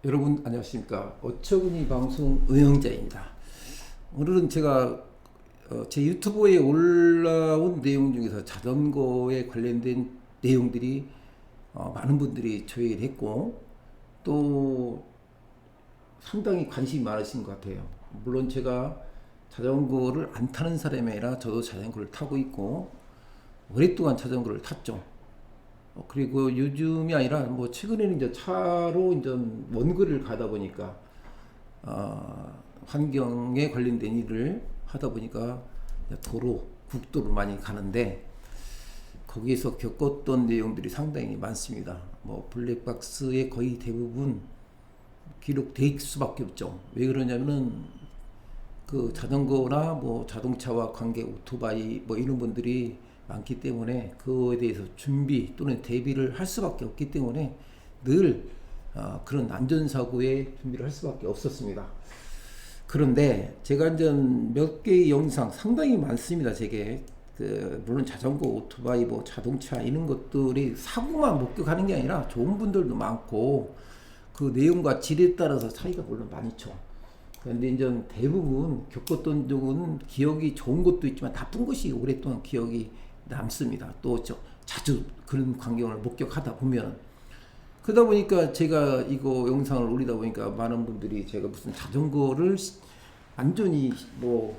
여러분 안녕하십니까. 어처구니 방송 은영자입니다. 오늘은 제가 제 유튜브에 올라온 내용 중에서 자전거에 관련된 내용들이 많은 분들이 조회를 했고 또 상당히 관심이 많으신 것 같아요. 물론 제가 자전거를 안 타는 사람이 아니라 저도 자전거를 타고 있고 오랫동안 자전거를 탔죠. 그리고 요즘이 아니라 뭐 최근에는 이제 차로 이제 먼 거리를 가다 보니까 환경에 관련된 일을 하다 보니까 도로, 국도를 많이 가는데 거기에서 겪었던 내용들이 상당히 많습니다. 뭐 블랙박스의 거의 대부분 기록될 수밖에 없죠. 왜 그러냐면은 그 자전거나 뭐 자동차와 관계 오토바이 뭐 이런 분들이 많기 때문에 그거에 대해서 준비 또는 대비를 할 수밖에 없기 때문에 늘 그런 안전사고에 준비를 할 수밖에 없었습니다. 그런데 제가 이제 몇 개의 영상 상당히 많습니다. 제게 물론 자전거, 오토바이, 뭐 자동차 이런 것들이 사고만 목격하는 게 아니라 좋은 분들도 많고 그 내용과 질에 따라서 차이가 물론 많죠. 그런데 이제 대부분 겪었던 적은 기억이 좋은 것도 있지만 나쁜 것이 오랫동안 기억이 남습니다. 또 자주 그런 광경을 목격하다 보면 그러다 보니까 제가 이거 영상을 올리다 보니까 많은 분들이 제가 무슨 자전거를 완전히 뭐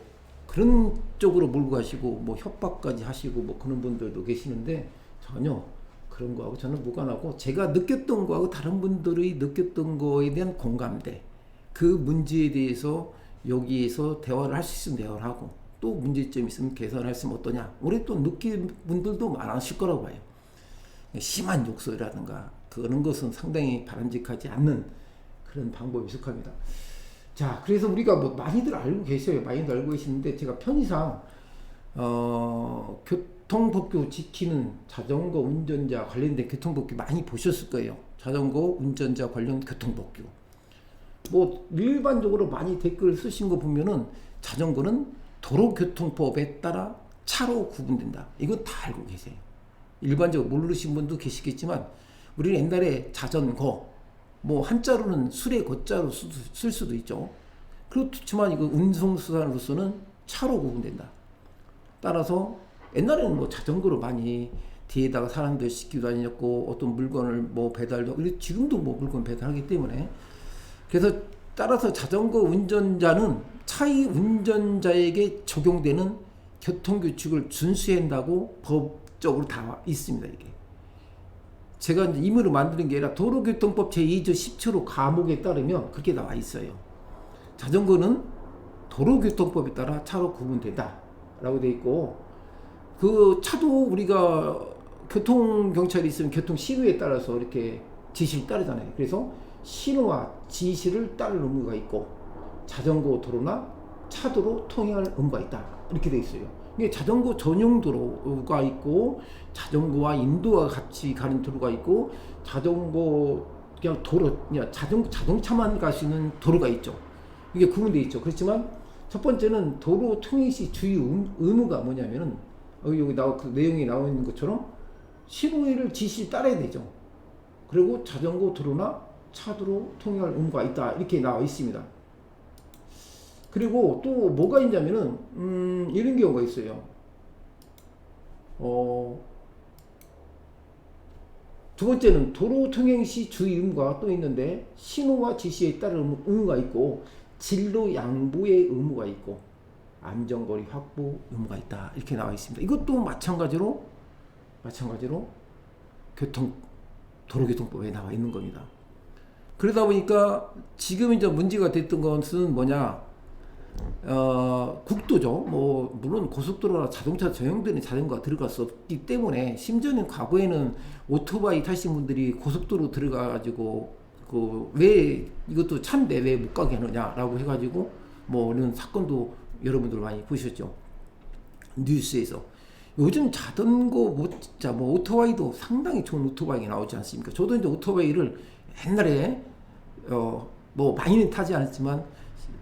그런 쪽으로 몰고 가시고 뭐 협박까지 하시고 뭐 그런 분들도 계시는데 전혀 그런 거하고 저는 무관하고 제가 느꼈던 거하고 다른 분들이 느꼈던 거에 대한 공감대 그 문제에 대해서 여기에서 대화를 할 수 있으면 대화를 하고 또 문제점이 있으면 개선할 수 있으면 어떠냐. 올해 또 느낀 분들도 많으실 거라고 봐요. 심한 욕설이라든가 그런 것은 상당히 바람직하지 않는 그런 방법이 속합니다. 자, 그래서 우리가 뭐 많이들 알고 계셔요. 많이들 알고 계시는데 제가 편의상 교통법규 지키는 자전거 운전자 관련된 교통법규 많이 보셨을 거예요. 자전거 운전자 관련 교통법규. 뭐 일반적으로 많이 댓글 쓰신 거 보면은 자전거는 도로교통법에 따라 차로 구분된다. 이건 다 알고 계세요. 일반적으로 모르신 분도 계시겠지만 우리는 옛날에 자전거 뭐 한자로는 술의 거자로 쓸 수도 있죠. 그렇지만 이거 운송수단으로서는 차로 구분된다. 따라서 옛날에는 뭐 자전거로 많이 뒤에다가 사람들 싣기도 다녔고 어떤 물건을 뭐 배달도 지금도 뭐 물건 배달하기 때문에 그래서 따라서 자전거 운전자는 차의 운전자에게 적용되는 교통규칙을 준수해야 한다고 법적으로 다 있습니다. 이게 제가 이제 임의로 만드는 게 아니라 도로교통법 제2조 10조 과목에 따르면 그렇게 나와 있어요. 자전거는 도로교통법에 따라 차로 구분된다 라고 돼 있고 그 차도 우리가 교통경찰이 있으면 교통신호에 따라서 이렇게 지시를 따르잖아요. 그래서 신호와 지시를 따를 의무가 있고 자전거 도로나 차도로 통행할 의무가 있다 이렇게 돼 있어요. 이게 자전거 전용 도로가 있고 자전거와 인도와 같이 가는 도로가 있고 자전거 그냥 도로 그냥 자동차만 가시는 도로가 있죠. 이게 구분돼 있죠. 그렇지만 첫 번째는 도로 통행 시 주의 의무가 뭐냐면은 여기 그 내용이 나와 있는 것처럼 신호를 지시 따라야 되죠. 그리고 자전거 도로나 차도로 통행할 의무가 있다 이렇게 나와 있습니다. 그리고 또 뭐가 있냐면은 이런 경우가 있어요. 두 번째는 도로 통행 시 주의 의무가 또 있는데 신호와 지시에 따른 의무가 있고 진로 양보의 의무가 있고 안전거리 확보 의무가 있다 이렇게 나와 있습니다. 이것도 마찬가지로 도로교통법에 나와 있는 겁니다. 그러다 보니까 지금 이제 문제가 됐던 것은 뭐냐? 국도죠. 뭐 물론 고속도로나 자동차 전용되는 자전거가 들어갈 수 없기 때문에 심지어는 과거에는 오토바이 타신 분들이 고속도로 들어가가지고 그 왜 이것도 차인데 왜 못 가게 하느냐라고 해가지고 뭐 이런 사건도 여러분들 많이 보셨죠. 뉴스에서. 요즘 자전거 뭐 오토바이도 상당히 좋은 오토바이가 나오지 않습니까? 저도 이제 오토바이를 옛날에 뭐 많이는 타지 않았지만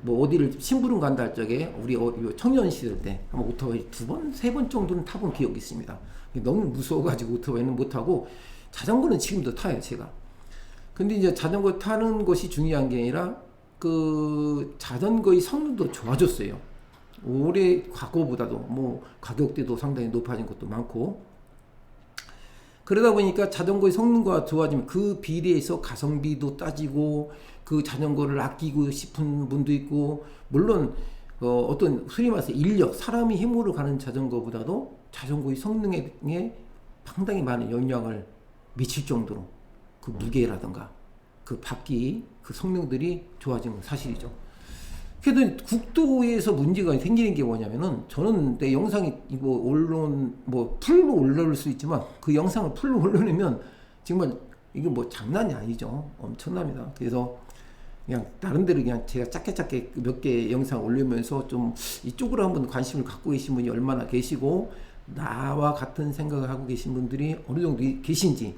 뭐 어디를 심부름 간다 할 적에 우리 청년 시절 때 한번 오토바이 2번, 3번 정도는 타본 기억이 있습니다. 너무 무서워가지고 오토바이는 못 타고 자전거는 지금도 타요 제가. 근데 이제 자전거 타는 것이 중요한 게 아니라 그 자전거의 성능도 좋아졌어요. 올해 과거보다도 뭐 가격대도 상당히 높아진 것도 많고, 그러다 보니까 자전거의 성능과 좋아지면 그 비례해서 가성비도 따지고 그 자전거를 아끼고 싶은 분도 있고, 물론 어떤 소위 말해서 인력, 사람이 힘으로 가는 자전거보다도 자전거의 성능에 상당히 많은 영향을 미칠 정도로 그 무게라든가 그 바퀴 그 성능들이 좋아진 건 사실이죠. 그래도 국도에서 문제가 생기는 게 뭐냐면은, 저는 내 영상이 뭐 언론 뭐 풀로 올라올 수 있지만 그 영상을 풀로 올려내면 정말 이게 뭐 장난이 아니죠. 엄청납니다. 그래서 그냥 나름대로 그냥 제가 작게 몇 개 영상 올리면서 좀 이쪽으로 한번 관심을 갖고 계신 분이 얼마나 계시고 나와 같은 생각을 하고 계신 분들이 어느 정도 계신지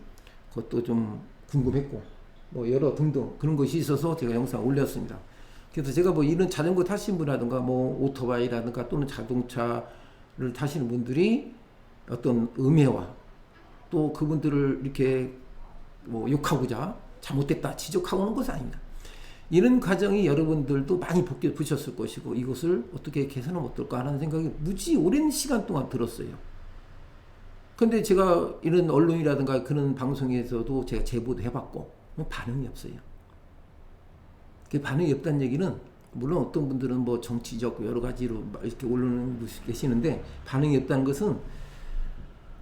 그것도 좀 궁금했고, 뭐 여러 등등 그런 것이 있어서 제가 영상 올렸습니다. 그래서 제가 뭐 이런 자전거 타시는 분이라든가 뭐 오토바이라든가 또는 자동차를 타시는 분들이 어떤 음해와 또 그분들을 이렇게 뭐 욕하고자 잘못됐다 지적하고 는 것은 아닙니다. 이런 과정이 여러분들도 많이 보셨을 것이고 이것을 어떻게 개선하면 어떨까 하는 생각이 무지 오랜 시간 동안 들었어요. 근데 제가 이런 언론이라든가 그런 방송에서도 제가 제보도 해봤고 반응이 없어요. 그 반응이 없다는 얘기는, 물론 어떤 분들은 뭐 정치적 여러 가지로 이렇게 올리는 분이 계시는데, 반응이 없다는 것은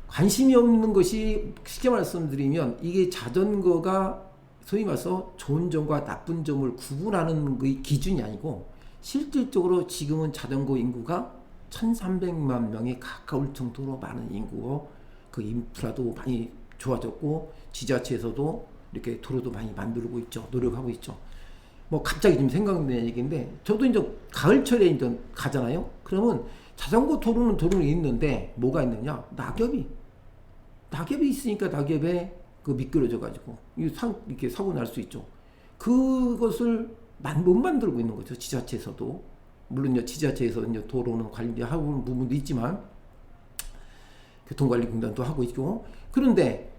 관심이 없는 것이, 쉽게 말씀드리면 이게 자전거가 소위 말해서 좋은 점과 나쁜 점을 구분하는 그 기준이 아니고, 실질적으로 지금은 자전거 인구가 1300만 명에 가까울 정도로 많은 인구고, 그 인프라도 많이 좋아졌고 지자체에서도 이렇게 도로도 많이 만들고 있죠. 노력하고 있죠. 뭐 갑자기 좀 생각나는 얘기인데, 저도 이제 가을철에 이제 가잖아요. 그러면 자전거 도로는 있는데 뭐가 있느냐? 낙엽이 있으니까 낙엽에 그 미끄러져 가지고 이렇게 사고 날 수 있죠. 그것을 못 만들고 있는 거죠. 지자체에서도. 물론 지자체에서 이제 도로는 관리하고 있는 부분도 있지만 교통관리공단도 하고 있고, 그런데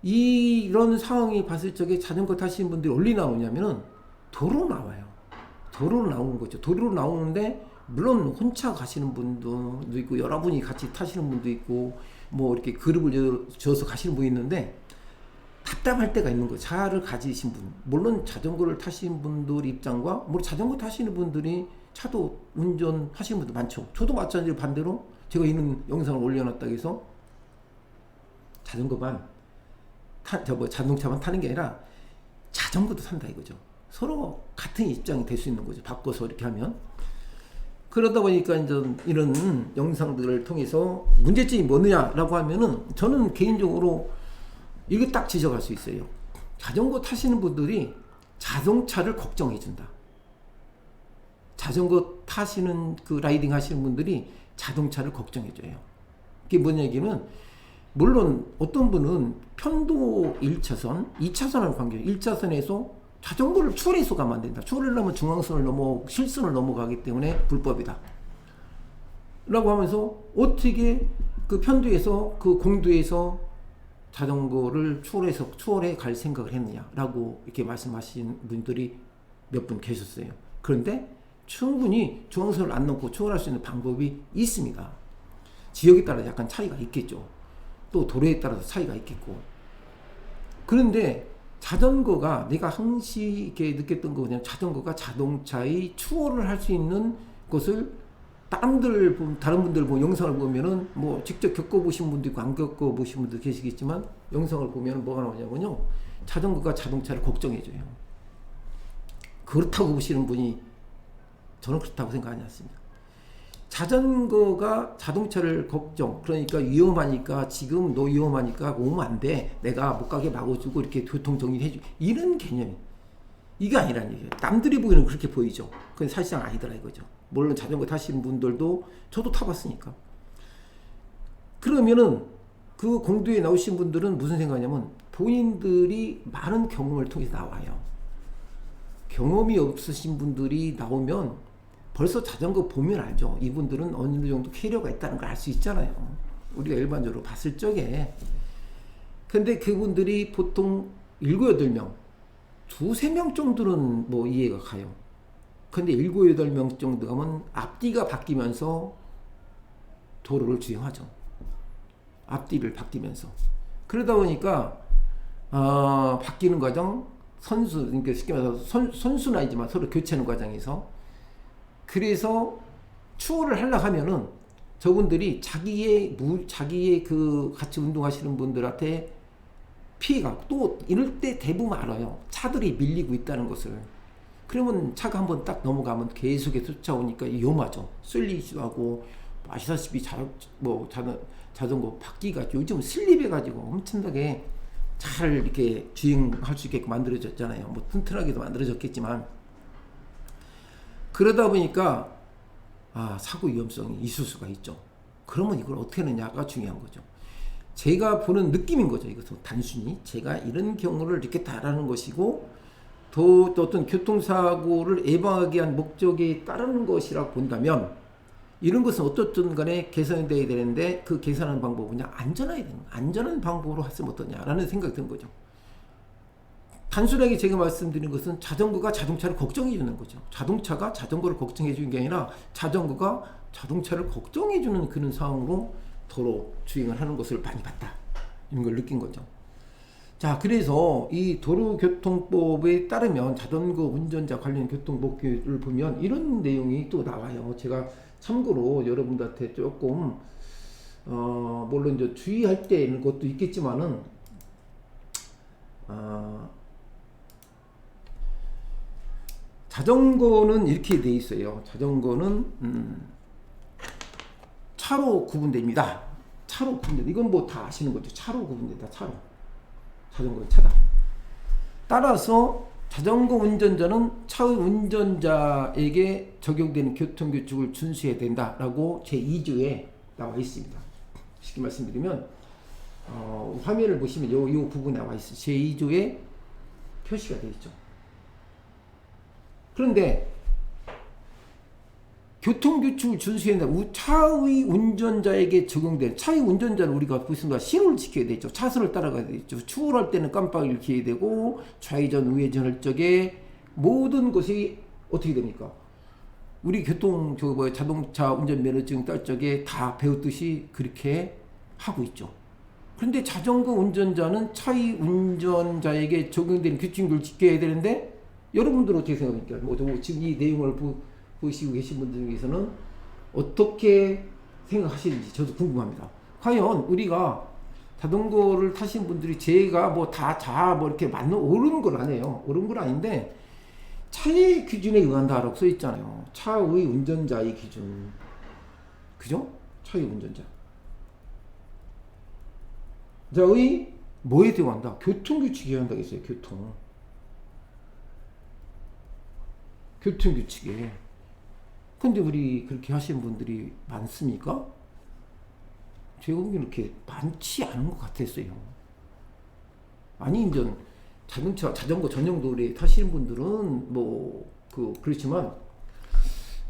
이런 상황이 봤을 적에 자전거 타시는 분들이 어디 나오냐면은 도로 나와요. 도로로 나오는 거죠. 도로로 나오는데 물론 혼자 가시는 분도 있고 여러분이 같이 타시는 분도 있고 뭐 이렇게 그룹을 지어서 가시는 분이 있는데, 답답할 때가 있는 거예요. 차를 가지신 분, 물론 자전거를 타시는 분들 입장과 뭐 자전거 타시는 분들이 차도 운전하시는 분도 많죠. 저도 마찬가지로 반대로 제가 이런 영상을 올려놨다고 해서 자전거만 자동차만 타는 게 아니라 자전거도 탄다 이거죠. 서로 같은 입장이 될 수 있는 거죠. 바꿔서 이렇게 하면. 그러다 보니까 이제 이런 영상들을 통해서 문제점이 뭐냐라고 하면은, 저는 개인적으로 이거 딱 지적할 수 있어요. 자전거 타시는 분들이 자동차를 걱정해 준다. 자전거 타시는 그 라이딩 하시는 분들이 자동차를 걱정해 줘요. 그게 뭐냐 얘기는, 물론 어떤 분은 편도 1차선, 2차선을 관계 1차선에서 자전거를 추월해서 가면 안 된다. 추월하려면 중앙선을 넘어 실선을 넘어가기 때문에 불법이다. 라고 하면서 어떻게 그 편도에서 그 공도에서 자전거를 추월해 갈 생각을 했느냐라고 이렇게 말씀하신 분들이 몇 분 계셨어요. 그런데 충분히 중앙선을 안 넘고 추월할 수 있는 방법이 있습니다. 지역에 따라 약간 차이가 있겠죠. 또 도로에 따라서 차이가 있겠고. 그런데 자전거가, 내가 항시 이렇게 느꼈던 거 그냥 자전거가 자동차의 추월을 할 수 있는 것을 다른 분들 영상을 보면은 뭐 직접 겪어보신 분도 있고 안 겪어보신 분도 계시겠지만, 영상을 보면 뭐가 나오냐면요, 자전거가 자동차를 걱정해줘요. 그렇다고 보시는 분이, 저는 그렇다고 생각하지 않습니다. 자전거가 자동차를 걱정, 그러니까 위험하니까, 지금 너 위험하니까 오면 안 돼, 내가 못 가게 막아주고 이렇게 교통 정리해주, 이런 개념이 이게 아니라는 얘기예요. 남들이 보기에는 그렇게 보이죠. 그건 사실상 아니더라 이거죠. 물론 자전거 타시는 분들도 저도 타봤으니까. 그러면은 그 공도에 나오신 분들은 무슨 생각이냐면, 본인들이 많은 경험을 통해서 나와요. 경험이 없으신 분들이 나오면 벌써 자전거 보면 알죠. 이분들은 어느 정도 캐리어가 있다는 걸 알 수 있잖아요. 우리가 일반적으로 봤을 적에. 근데 그분들이 보통 7, 8명, 두세 명 정도는 뭐 이해가 가요. 근데 7, 8명 정도 가면 앞뒤가 바뀌면서 도로를 주행하죠. 앞뒤를 바뀌면서. 그러다 보니까 바뀌는 과정, 그러니까 쉽게 말해서 선수는 아니지만 서로 교체하는 과정에서, 그래서 추월을 하려고 하면은 저분들이 자기의 그 같이 운동하시는 분들한테 피해가, 또 이럴 때 대부분 알아요. 차들이 밀리고 있다는 것을. 그러면 차가 한번 딱 넘어가면 계속해서 쫓아오니까 위험하죠. 쏠리기도 하고, 아시다시피 자전거 바퀴가 요즘 슬립해가지고 엄청나게 잘 이렇게 주행할 수 있게끔 만들어졌잖아요. 뭐 튼튼하게도 만들어졌겠지만, 그러다 보니까 사고 위험성이 있을 수가 있죠. 그러면 이걸 어떻게 하느냐가 중요한 거죠. 제가 보는 느낌인 거죠. 이것은 단순히 제가 이런 경우를 이렇게 다라는 것이고, 또 어떤 교통사고를 예방하기 위한 목적에 따르는 것이라고 본다면, 이런 것은 어떻든 간에 개선이 돼야 되는데, 그 개선하는 방법은 그냥 안전한 방법으로 했으면 어떠냐라는 생각이 든 거죠. 단순하게 제가 말씀드린 것은 자전거가 자동차를 걱정해 주는 거죠. 자동차가 자전거를 걱정해 주는 게 아니라 자전거가 자동차를 걱정해 주는 그런 상황으로 도로 주행을 하는 것을 많이 봤다. 이런 걸 느낀 거죠. 자, 그래서 이 도로교통법에 따르면 자전거 운전자 관련 교통법규를 보면 이런 내용이 또 나와요. 제가 참고로 여러분들한테 조금 물론 이제 주의할 때 있는 것도 있겠지만은 자전거는 이렇게 돼 있어요. 자전거는 차로 구분됩니다. 차로 구분된다. 이건 뭐 다 아시는 거죠. 차로 구분된다. 차로. 자전거는 차다. 따라서 자전거 운전자는 차 운전자에게 적용되는 교통규칙을 준수해야 된다라고 제2조에 나와 있습니다. 쉽게 말씀드리면 화면을 보시면 요 부분에 나와 있어요. 제2조에 표시가 되어 있죠. 그런데 교통규칙을 준수해야 된다. 차의 운전자에게 적용된, 차의 운전자는 우리가 무슨 신호를 지켜야 되죠. 차선을 따라가야 되죠. 추월할 때는 깜빡이를 켜야 되고, 좌회전, 우회전할 적에 모든 것이 어떻게 됩니까? 우리 자동차 운전면허증 딸 적에 다 배웠듯이 그렇게 하고 있죠. 그런데 자전거 운전자는 차의 운전자에게 적용된 규칙을 지켜야 되는데, 여러분들은 어떻게 생각합니까? 지금 이 내용을 보시고 계신 분들 중에서는 어떻게 생각하시는지 저도 궁금합니다. 과연 우리가 자전거를 타신 분들이 제가 뭐 이렇게 옳은 걸 아니에요. 옳은 건 아닌데, 차의 기준에 의한다라고 써 있잖아요. 차의 운전자의 기준. 그죠? 차의 운전자. 자의 뭐에 대한다? 교통규칙에 의한다고 했어요. 교통규칙에. 근데 우리 그렇게 하시는 분들이 많습니까? 제가 보기에는 그렇게 많지 않은 것 같았어요. 아니, 이제 자전거 전용 도로에 타시는 분들은 그렇지만,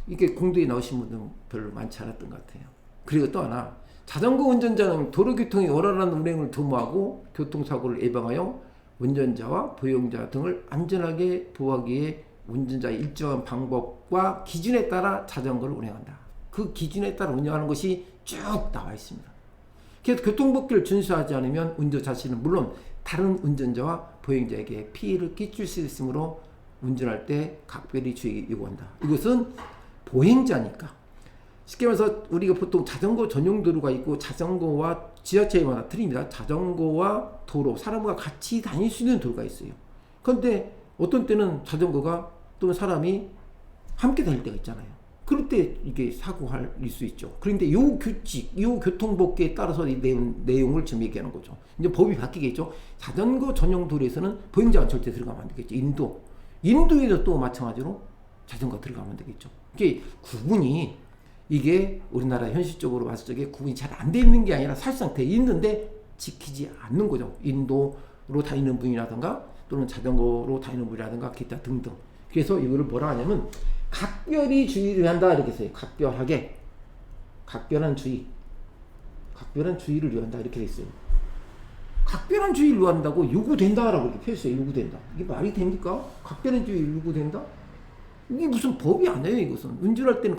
이게 공도에 나오신 분들은 별로 많지 않았던 것 같아요. 그리고 또 하나, 자전거 운전자는 도로교통의 원활한 운행을 도모하고 교통사고를 예방하여 운전자와 보행자 등을 안전하게 보호하기 위해 운전자의 일정한 방법과 기준에 따라 자전거를 운행한다. 그 기준에 따라 운영하는 것이 쭉 나와 있습니다. 그래서 교통법규를 준수하지 않으면 운전자 자신은 물론 다른 운전자와 보행자에게 피해를 끼칠 수 있으므로 운전할 때 각별히 주의 요구한다. 이것은 보행자니까. 쉽게 말해서 우리가 보통 자전거 전용 도로가 있고, 자전거와 지하철마다 틀립니다. 자전거와 도로, 사람과 같이 다닐 수 있는 도로가 있어요. 그런데 어떤 때는 자전거가 또는 사람이 함께 다닐 때가 있잖아요. 그럴 때 이게 사고할 수 있죠. 그런데 요 규칙, 요 교통법규에 따라서 이 내용을 지금 얘기하는 거죠. 이제 법이 바뀌겠죠. 자전거 전용 도로에서는 보행자가 절대 들어가면 안 되겠죠. 인도에도 또 마찬가지로 자전거 들어가면 안 되겠죠. 이게 구분이, 이게 우리나라 현실적으로 봤을 때 구분이 잘 안 돼 있는 게 아니라 사실상 돼 있는데 지키지 않는 거죠. 인도로 다니는 분이라든가 또는 자전거로 다니는 분이라든가 기타 등등. 그래서 이거를 뭐라 하냐면 각별히 주의를 한다 이렇게 써요. 각별하게, 각별한 주의를 위한다 이렇게 돼 있어요. 각별한 주의를 한다고 요구된다라고 이렇게 표시해요. 요구된다. 이게 말이 됩니까? 각별한 주의를 요구된다? 이게 무슨 법이 아니에요. 이것은 운전할 때는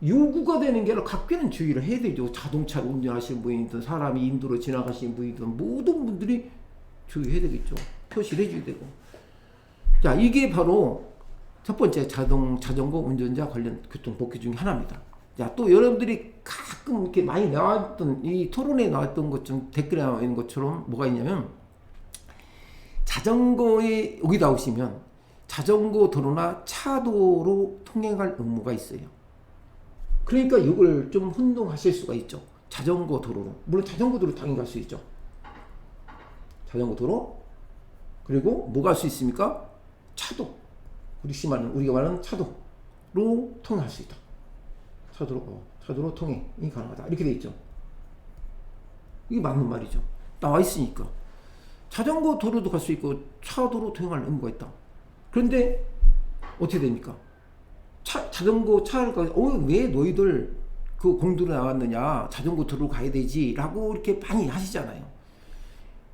요구가 되는 게 아니라 각별한 주의를 해야 되죠. 자동차를 운전하시는 분이든 사람이 인도로 지나가시는 분이든 모든 분들이 주의해야 되겠죠. 표시를 해줘야 되고. 자, 이게 바로 첫 번째 자전거 운전자 관련 교통법규 중에 하나입니다. 자, 또 여러분들이 가끔 이렇게 많이 나왔던 이 토론에 나왔던 것 중 댓글에 나와 있는 것처럼 뭐가 있냐면 자전거에 여기 나오시면 자전거 도로나 차도로 통행할 의무가 있어요. 그러니까 이걸 좀 혼동하실 수가 있죠. 자전거 도로로. 물론 자전거 도로 당연히 갈 수 있죠. 자전거 도로. 그리고 뭐 갈 수 있습니까? 차도. 우리가 말하는 차도로 통행할 수 있다. 차도로 통행이 가능하다. 이렇게 돼 있죠. 이게 맞는 말이죠. 나와 있으니까. 자전거 도로도 갈 수 있고 차도로 통행할 의무가 있다. 그런데 어떻게 됩니까? 자전거 차를 왜 너희들 그 공도로 나왔느냐, 자전거 도로 가야 되지 라고 이렇게 많이 하시잖아요.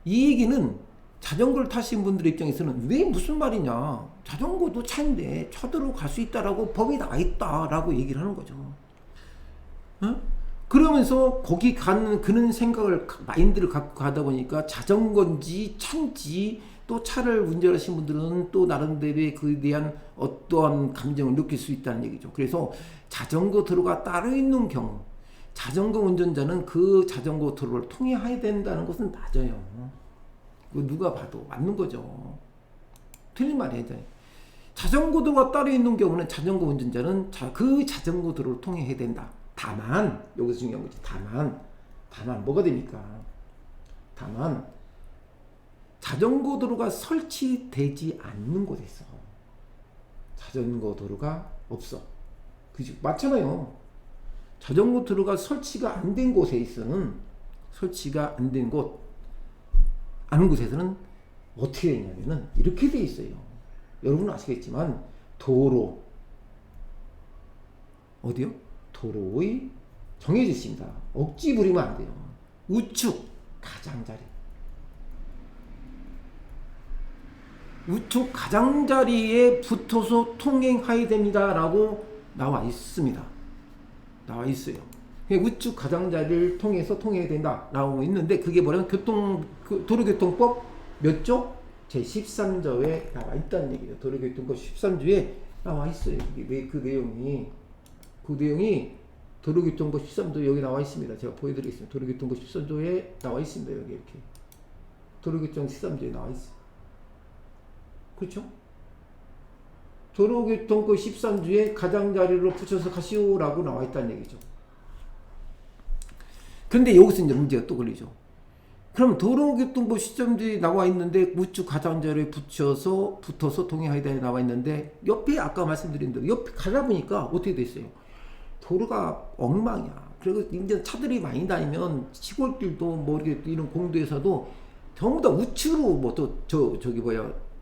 이 얘기는 자전거를 타신 분들의 입장에서는 왜 무슨 말이냐, 자전거도 차인데 차도로 갈 수 있다라고 법에 나와 있다라고 얘기를 하는 거죠. 어? 그러면서 거기 가는 그런 생각을, 마인드를 갖고 가다 보니까 자전거인지 차인지, 또 차를 운전하신 분들은 또 나름대로의 그에 대한 어떠한 감정을 느낄 수 있다는 얘기죠. 그래서 자전거 도로가 따로 있는 경우 자전거 운전자는 그 자전거 도로를 통행해야 된다는 것은 맞아요. 그 누가 봐도 맞는 거죠. 틀린 말이에요. 자전거 도로가 따로 있는 경우는 자전거 운전자는 그 자전거 도로를 통행해야 된다. 다만 여기서 중요한 거지. 다만 뭐가 됩니까? 다만 자전거 도로가 설치되지 않는 곳에서 자전거 도로가 없어. 그죠? 맞잖아요. 자전거 도로가 설치가 안 된 곳에서는, 설치가 안 된 아는 곳에서는 어떻게 되냐면은 이렇게 돼 있어요. 여러분은 아시겠지만 도로 어디요? 도로의 정해져 있습니다. 억지 부리면 안 돼요. 우측 가장자리. 우측 가장자리에 붙어서 통행해야 됩니다 라고 나와 있습니다. 나와 있어요. 우측 가장자리를 통해서 통행해야 된다 라고 있는데, 그게 뭐냐면 도로교통법 몇 조? 제13조에 나와 있다는 얘기예요. 도로교통법 13조에 나와 있어요. 그 내용이 도로교통법 13조 여기 나와 있습니다. 제가 보여드리겠습니다. 도로교통법 13조에 나와 있습니다. 여기 이렇게 도로교통 13조에 나와 있어요. 그렇죠? 도로교통법 13조에 가장자리로 붙여서 가시오라고 나와 있다는 얘기죠. 그런데 여기서 이제 문제가 또 걸리죠. 그럼 도로교통법 13조에 나와 있는데 우측 가장자리에 붙어서 통행해야 돼 나와 있는데, 옆에 아까 말씀드린 대로 옆에 가다 보니까 어떻게 됐어요? 도로가 엉망이야. 그리고 이제 차들이 많이 다니면 시골길도 뭐 이런 공도에서도 전부 다 우측으로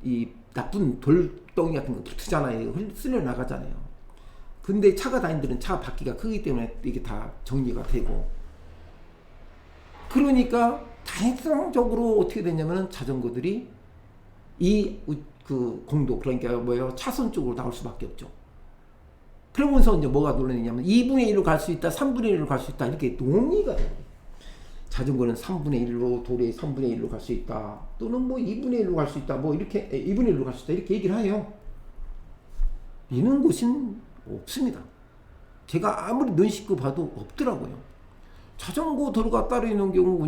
이 나쁜 돌덩이 같은 거 붙잖아요. 쓸려 나가잖아요. 근데 차가 다니는 데는 차 바퀴가 크기 때문에 이게 다 정리가 되고, 그러니까 자연적으로 어떻게 되냐면은 자전거들이 그 공도, 그러니까 차선 쪽으로 나올 수밖에 없죠. 그러면서 이제 뭐가 논란이냐면 2분의 1로 갈 수 있다, 3분의 1로 갈 수 있다, 이렇게 논의가 돼요. 자전거는 3분의 1로, 도로에 3분의 1로 갈 수 있다, 또는 뭐 2분의 1로 갈 수 있다, 뭐 이렇게 2분의 1로 갈 수 있다, 이렇게 얘기를 해요. 이런 곳은 없습니다. 제가 아무리 눈 씻고 봐도 없더라고요. 자전거 도로가 따로 있는 경우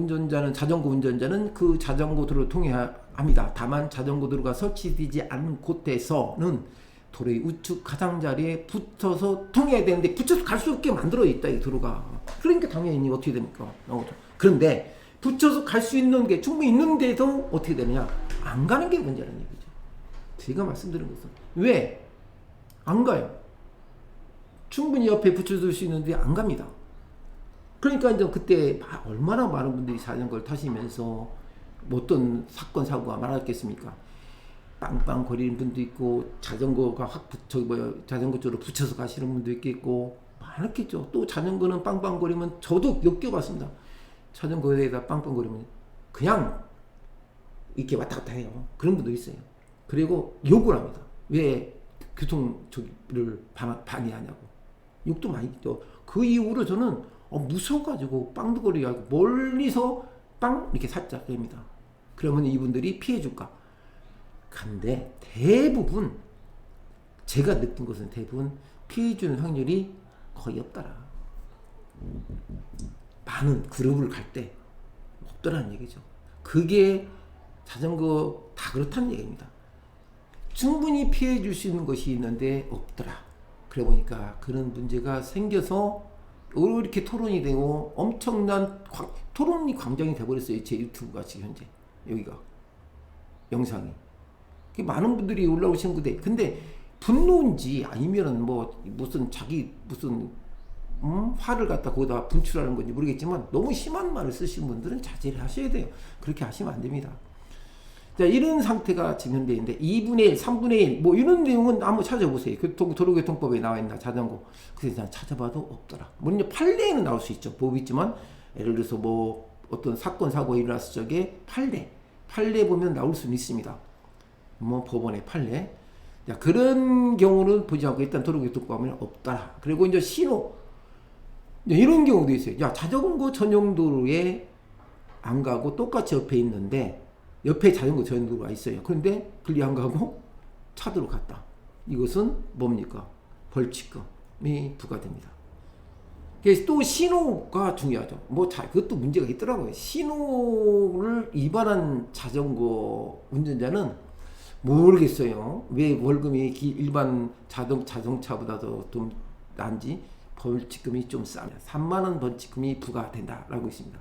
자전거 운전자는 그 자전거 도로를 통행합니다. 다만 자전거 도로가 설치되지 않은 곳에서는 도로의 우측 가장자리에 붙어서 통해야 되는데, 붙여서 갈 수 없게 만들어 있다, 이 도로가. 그러니까 당연히 어떻게 됩니까? 나오죠. 그런데 붙여서 갈 수 있는 게 충분히 있는데도 어떻게 되느냐? 안 가는 게 문제라는 얘기죠. 제가 말씀드린 것은 왜 안 가요? 충분히 옆에 붙여줄 수 있는데 안 갑니다. 그러니까 이제 그때 얼마나 많은 분들이 자전거를 타시면서 어떤 사건 사고가 많았겠습니까? 빵빵거리는 분도 있고, 자전거가 자전거 쪽으로 붙여서 가시는 분도 있겠고 많았겠죠. 또 자전거는 빵빵거리면 저도 느껴봤습니다. 자전거에다 빵빵거리면 그냥 이렇게 왔다 갔다 해요. 그런 분도 있어요. 그리고 욕을 합니다. 왜 교통 저기를 방해하냐고. 욕도 많이 했죠. 그 이후로 저는 무서워가지고 빵두거리 하고 멀리서 빵 이렇게 살짝 됩니다. 그러면 이분들이 피해줄까? 근데 대부분 제가 느낀 것은 대부분 피해주는 확률이 거의 없더라. 많은 그룹을 갈 때 없더라는 얘기죠. 그게 자전거 다 그렇다는 얘기입니다. 충분히 피해 줄 수 있는 것이 있는데 없더라. 그래 보니까 그런 문제가 생겨서 이렇게 토론이 되고 엄청난 토론이 광장이 돼버렸어요. 제 유튜브가 지금 현재 여기가 영상이 많은 분들이 올라오시는 건데, 근데 분노인지 아니면은 뭐 무슨 자기 무슨 화를 갖다 거기다 분출하는 건지 모르겠지만 너무 심한 말을 쓰시는 분들은 자제를 하셔야 돼요. 그렇게 하시면 안 됩니다. 자, 이런 상태가 지금 현재 있는데 2분의 1, 3분의 1 뭐 이런 내용은 한번 찾아보세요. 도로교통법에 나와 있나 자전거. 그래서 난 찾아봐도 없더라. 물론 판례에는 나올 수 있죠. 법이 있지만 예를 들어서 뭐 어떤 사건 사고가 일어났을 적에 판례 보면 나올 수는 있습니다. 뭐 법원의 판례. 자, 그런 경우는 보지 않고 일단 도로교통법에는 없더라. 그리고 이제 신호 이런 경우도 있어요. 야, 자전거 전용 도로에 안 가고 똑같이 옆에 있는데 옆에 자전거 전용 도로가 있어요. 그런데 그리 안 가고 차도로 갔다. 이것은 뭡니까? 벌칙금이 부과됩니다. 그래서 또 신호가 중요하죠. 그것도 문제가 있더라고요. 신호를 위반한 자전거 운전자는 모르겠어요. 왜 월급이 일반 자동차보다도 좀 난지 벌칙금이 좀 쌉니다. 3만 원 벌칙금이 부과된다라고 있습니다.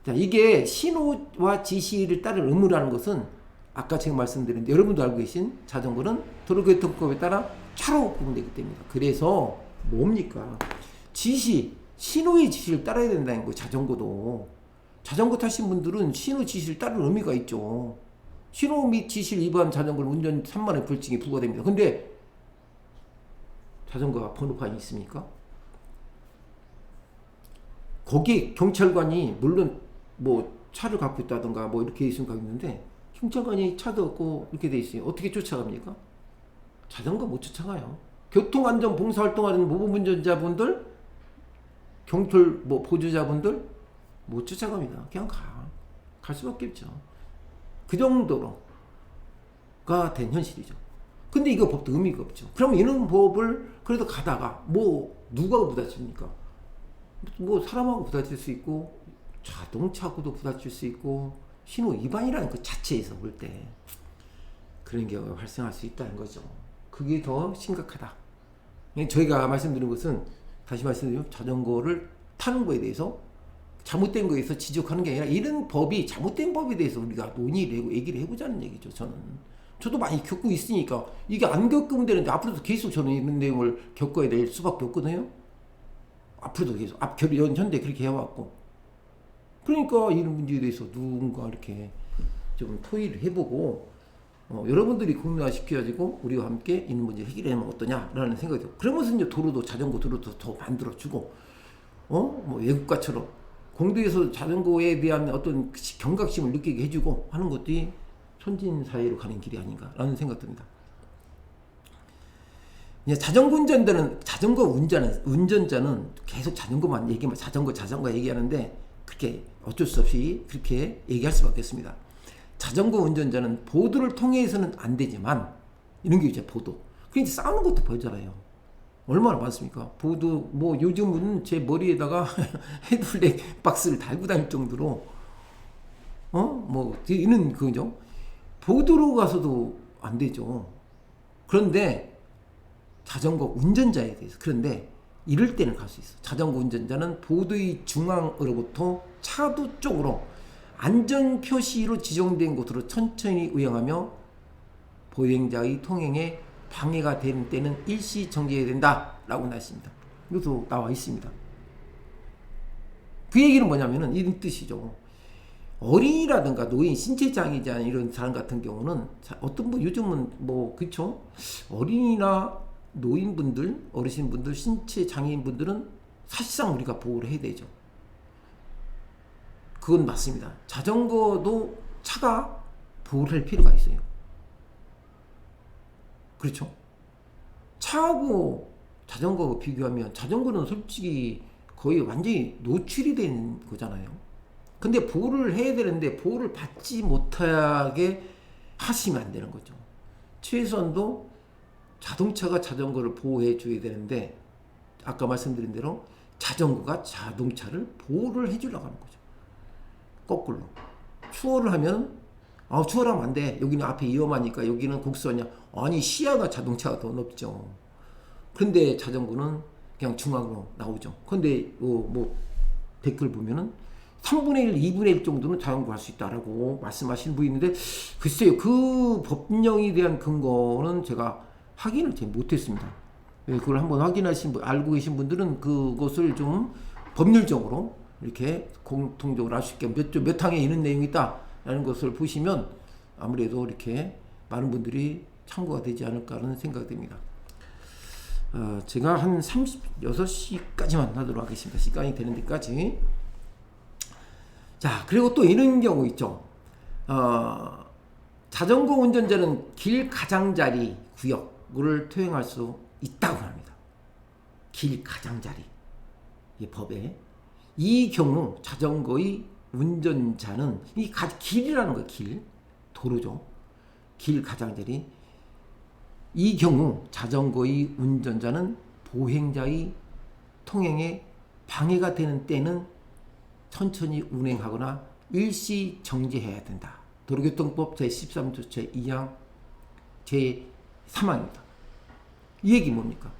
자, 이게 신호와 지시를 따를 의무라는 것은 아까 제가 말씀드린 여러분도 알고 계신 자전거는 도로교통법에 따라 차로 구분되기 때문입니다. 그래서 뭡니까? 신호의 지시를 따라야 된다는 거예요. 자전거 타신 분들은 신호 지시를 따를 의미가 있죠. 신호 및 지시를 위반 자전거를 운전 3만 원 벌칙이 부과됩니다. 근데 자전거가 번호판이 있습니까? 거기 경찰관이 물론 뭐 차를 갖고 있다던가 뭐 이렇게 있으면 가겠는데 경찰관이 차도 없고 이렇게 돼 있어요. 어떻게 쫓아갑니까? 자전거 못 쫓아가요. 교통안전 봉사활동하는 모범운전자분들, 경찰 뭐 보조자분들 못 쫓아갑니다. 그냥 갈 수밖에 없죠. 그 정도로가 된 현실이죠. 근데 이거 법도 의미가 없죠. 그럼 이런 법을 그래도 가다가 뭐 누가 부딪힙니까? 뭐 사람하고 부딪힐 수 있고 자동차하고도 부딪힐 수 있고 신호 위반이라는 그 자체에서 볼 때 그런 경우가 발생할 수 있다는 거죠. 그게 더 심각하다. 저희가 말씀드린 것은 다시 말씀드리면 자전거를 타는 거에 대해서 잘못된 거에 대해서 지적하는 게 아니라 이런 법이 잘못된 법에 대해서 우리가 논의를 하고 얘기를 해보자는 얘기죠. 저도 많이 겪고 있으니까 이게 안 겪으면 되는데 앞으로도 계속 저는 이런 내용을 겪어야 될 수밖에 없거든요. 앞으로도 계속 현재 그렇게 해왔고, 그러니까 이런 문제에 대해서 누군가 이렇게 좀 토의를 해보고 여러분들이 공론화시켜가지고 우리와 함께 이런 문제 해결하면 어떠냐라는 생각이 들어요. 그러면서 이제 자전거 도로도 더 만들어주고 뭐 외국가처럼 공도에서 자전거에 대한 어떤 경각심을 느끼게 해주고 하는 것들이 선진 사회로 가는 길이 아닌가라는 생각 듭니다. 자전거 운전자는 계속 자전거만 얘기하면 자전거 얘기하는데 그렇게 어쩔 수 없이 그렇게 얘기할 수밖에 없습니다. 자전거 운전자는 보도를 통해서는 안 되지만 이런 게 이제 보도. 그러니까 싸우는 것도 보잖아요. 얼마나 많습니까? 보도 뭐 요즘은 제 머리에다가 헤드블랙 박스를 달고 다닐 정도로 뭐 이런 그죠? 보도로 가서도 안 되죠. 그런데 자전거 운전자에 대해서 그런데 이럴 때는 갈 수 있어. 자전거 운전자는 보도의 중앙으로부터 차도 쪽으로 안전 표시로 지정된 곳으로 천천히 우영하며 보행자의 통행에 방해가 되는 때는 일시 정지해야 된다라고 나왔습니다. 이것도 나와 있습니다. 그 얘기는 뭐냐면은 이런 뜻이죠. 어린이라든가 노인, 신체 장애자 이런 사람 같은 경우는 어떤 뭐 요즘은 뭐 그쵸? 어린이나 노인분들, 어르신분들, 신체 장애인분들은 사실상 우리가 보호를 해야 되죠. 그건 맞습니다. 자전거도 차가 보호를 할 필요가 있어요. 그렇죠? 차하고 자전거하고 비교하면 자전거는 솔직히 거의 완전히 노출이 된 거잖아요. 근데 보호를 해야 되는데 보호를 받지 못하게 하시면 안 되는 거죠. 최소한도 자동차가 자전거를 보호해 줘야 되는데 아까 말씀드린 대로 자전거가 자동차를 보호를 해 주려고 하는 거죠. 거꾸로. 추월을 하면 추월하면 안 돼. 여기는 앞에 위험하니까 여기는 곡선이야. 아니 시야가 자동차가 더 높죠. 그런데 자전거는 그냥 중앙으로 나오죠. 그런데 뭐 댓글 보면은 3분의 1, 2분의 1 정도는 자전거 할 수 있다라고 말씀하시는 분이 있는데 글쎄요. 그 법령에 대한 근거는 제가 확인을 잘 못했습니다. 그걸 한번 확인하신 분, 알고 계신 분들은 그것을 좀 법률적으로 이렇게 공통적으로 알 수 있게 몇 항에 이런 내용이 있다라는 것을 보시면 아무래도 이렇게 많은 분들이 참고가 되지 않을까라는 생각이 듭니다. 제가 한 36시까지만 하도록 하겠습니다. 시간이 되는 데까지. 자, 그리고 또 이런 경우 있죠. 자전거 운전자는 길 가장자리 구역을 투행할 수 있다고 합니다. 길 가장자리. 이 법에. 이 경우 자전거의 운전자는 길이라는 거예요. 길. 도로죠. 길 가장자리. 이 경우 자전거의 운전자는 보행자의 통행에 방해가 되는 때는 천천히 운행하거나 일시 정지해야 된다. 도로교통법 제13조 제2항 제3항입니다. 이 얘기 뭡니까?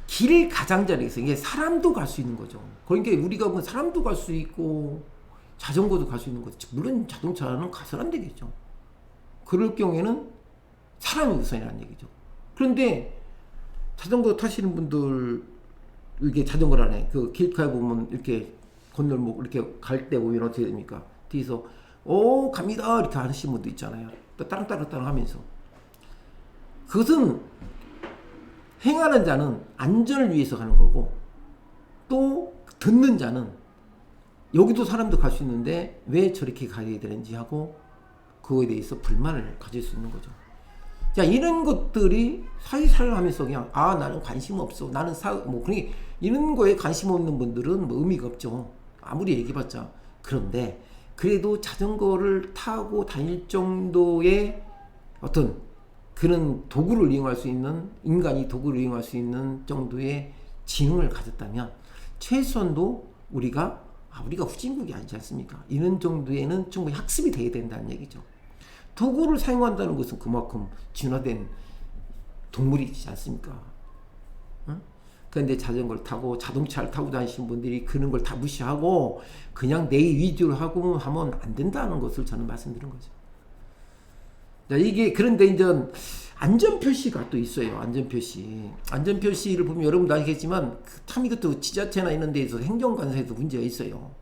길 가장자리에서 이게 사람도 갈 수 있는 거죠. 그러니까 우리가 보면 사람도 갈 수 있고 자전거도 갈 수 있는 거죠. 물론 자동차는 가서는 안 되겠죠. 그럴 경우에는 사람이 우선이라는 얘기죠. 그런데 자전거 타시는 분들 이게 자전거라네. 그 길가에 보면 이렇게 건널목 이렇게 갈 때 보면 어떻게 됩니까? 뒤에서 갑니다 이렇게 하시는 분도 있잖아요. 또 따랑따랑따랑 하면서 그것은 행하는 자는 안전을 위해서 가는 거고 또 듣는 자는 여기도 사람도 갈 수 있는데 왜 저렇게 가야 되는지 하고 그거에 대해서 불만을 가질 수 있는 거죠. 자, 이런 것들이 사회생활을 하면서 그냥 나는 관심 없어. 나는 그러니 이런 거에 관심 없는 분들은 뭐 의미가 없죠. 아무리 얘기해봤자. 그런데 그래도 자전거를 타고 다닐 정도의 어떤 그런 도구를 이용할 수 있는 인간이 도구를 이용할 수 있는 정도의 지능을 가졌다면 최소한도 우리가 후진국이 아니지 않습니까? 이런 정도에는 충분히 학습이 돼야 된다는 얘기죠. 도구를 사용한다는 것은 그만큼 진화된 동물이지 않습니까? 응? 그런데 자전거를 타고 자동차를 타고 다니시는 분들이 그런 걸 다 무시하고 그냥 내 위주로 하고 하면 안 된다는 것을 저는 말씀드린 거죠. 자, 이게 그런데 이제 안전표시가 또 있어요. 안전표시를 보면 여러분도 알겠지만 참 이것도 지자체나 이런 데에서 행정관서에서 문제가 있어요.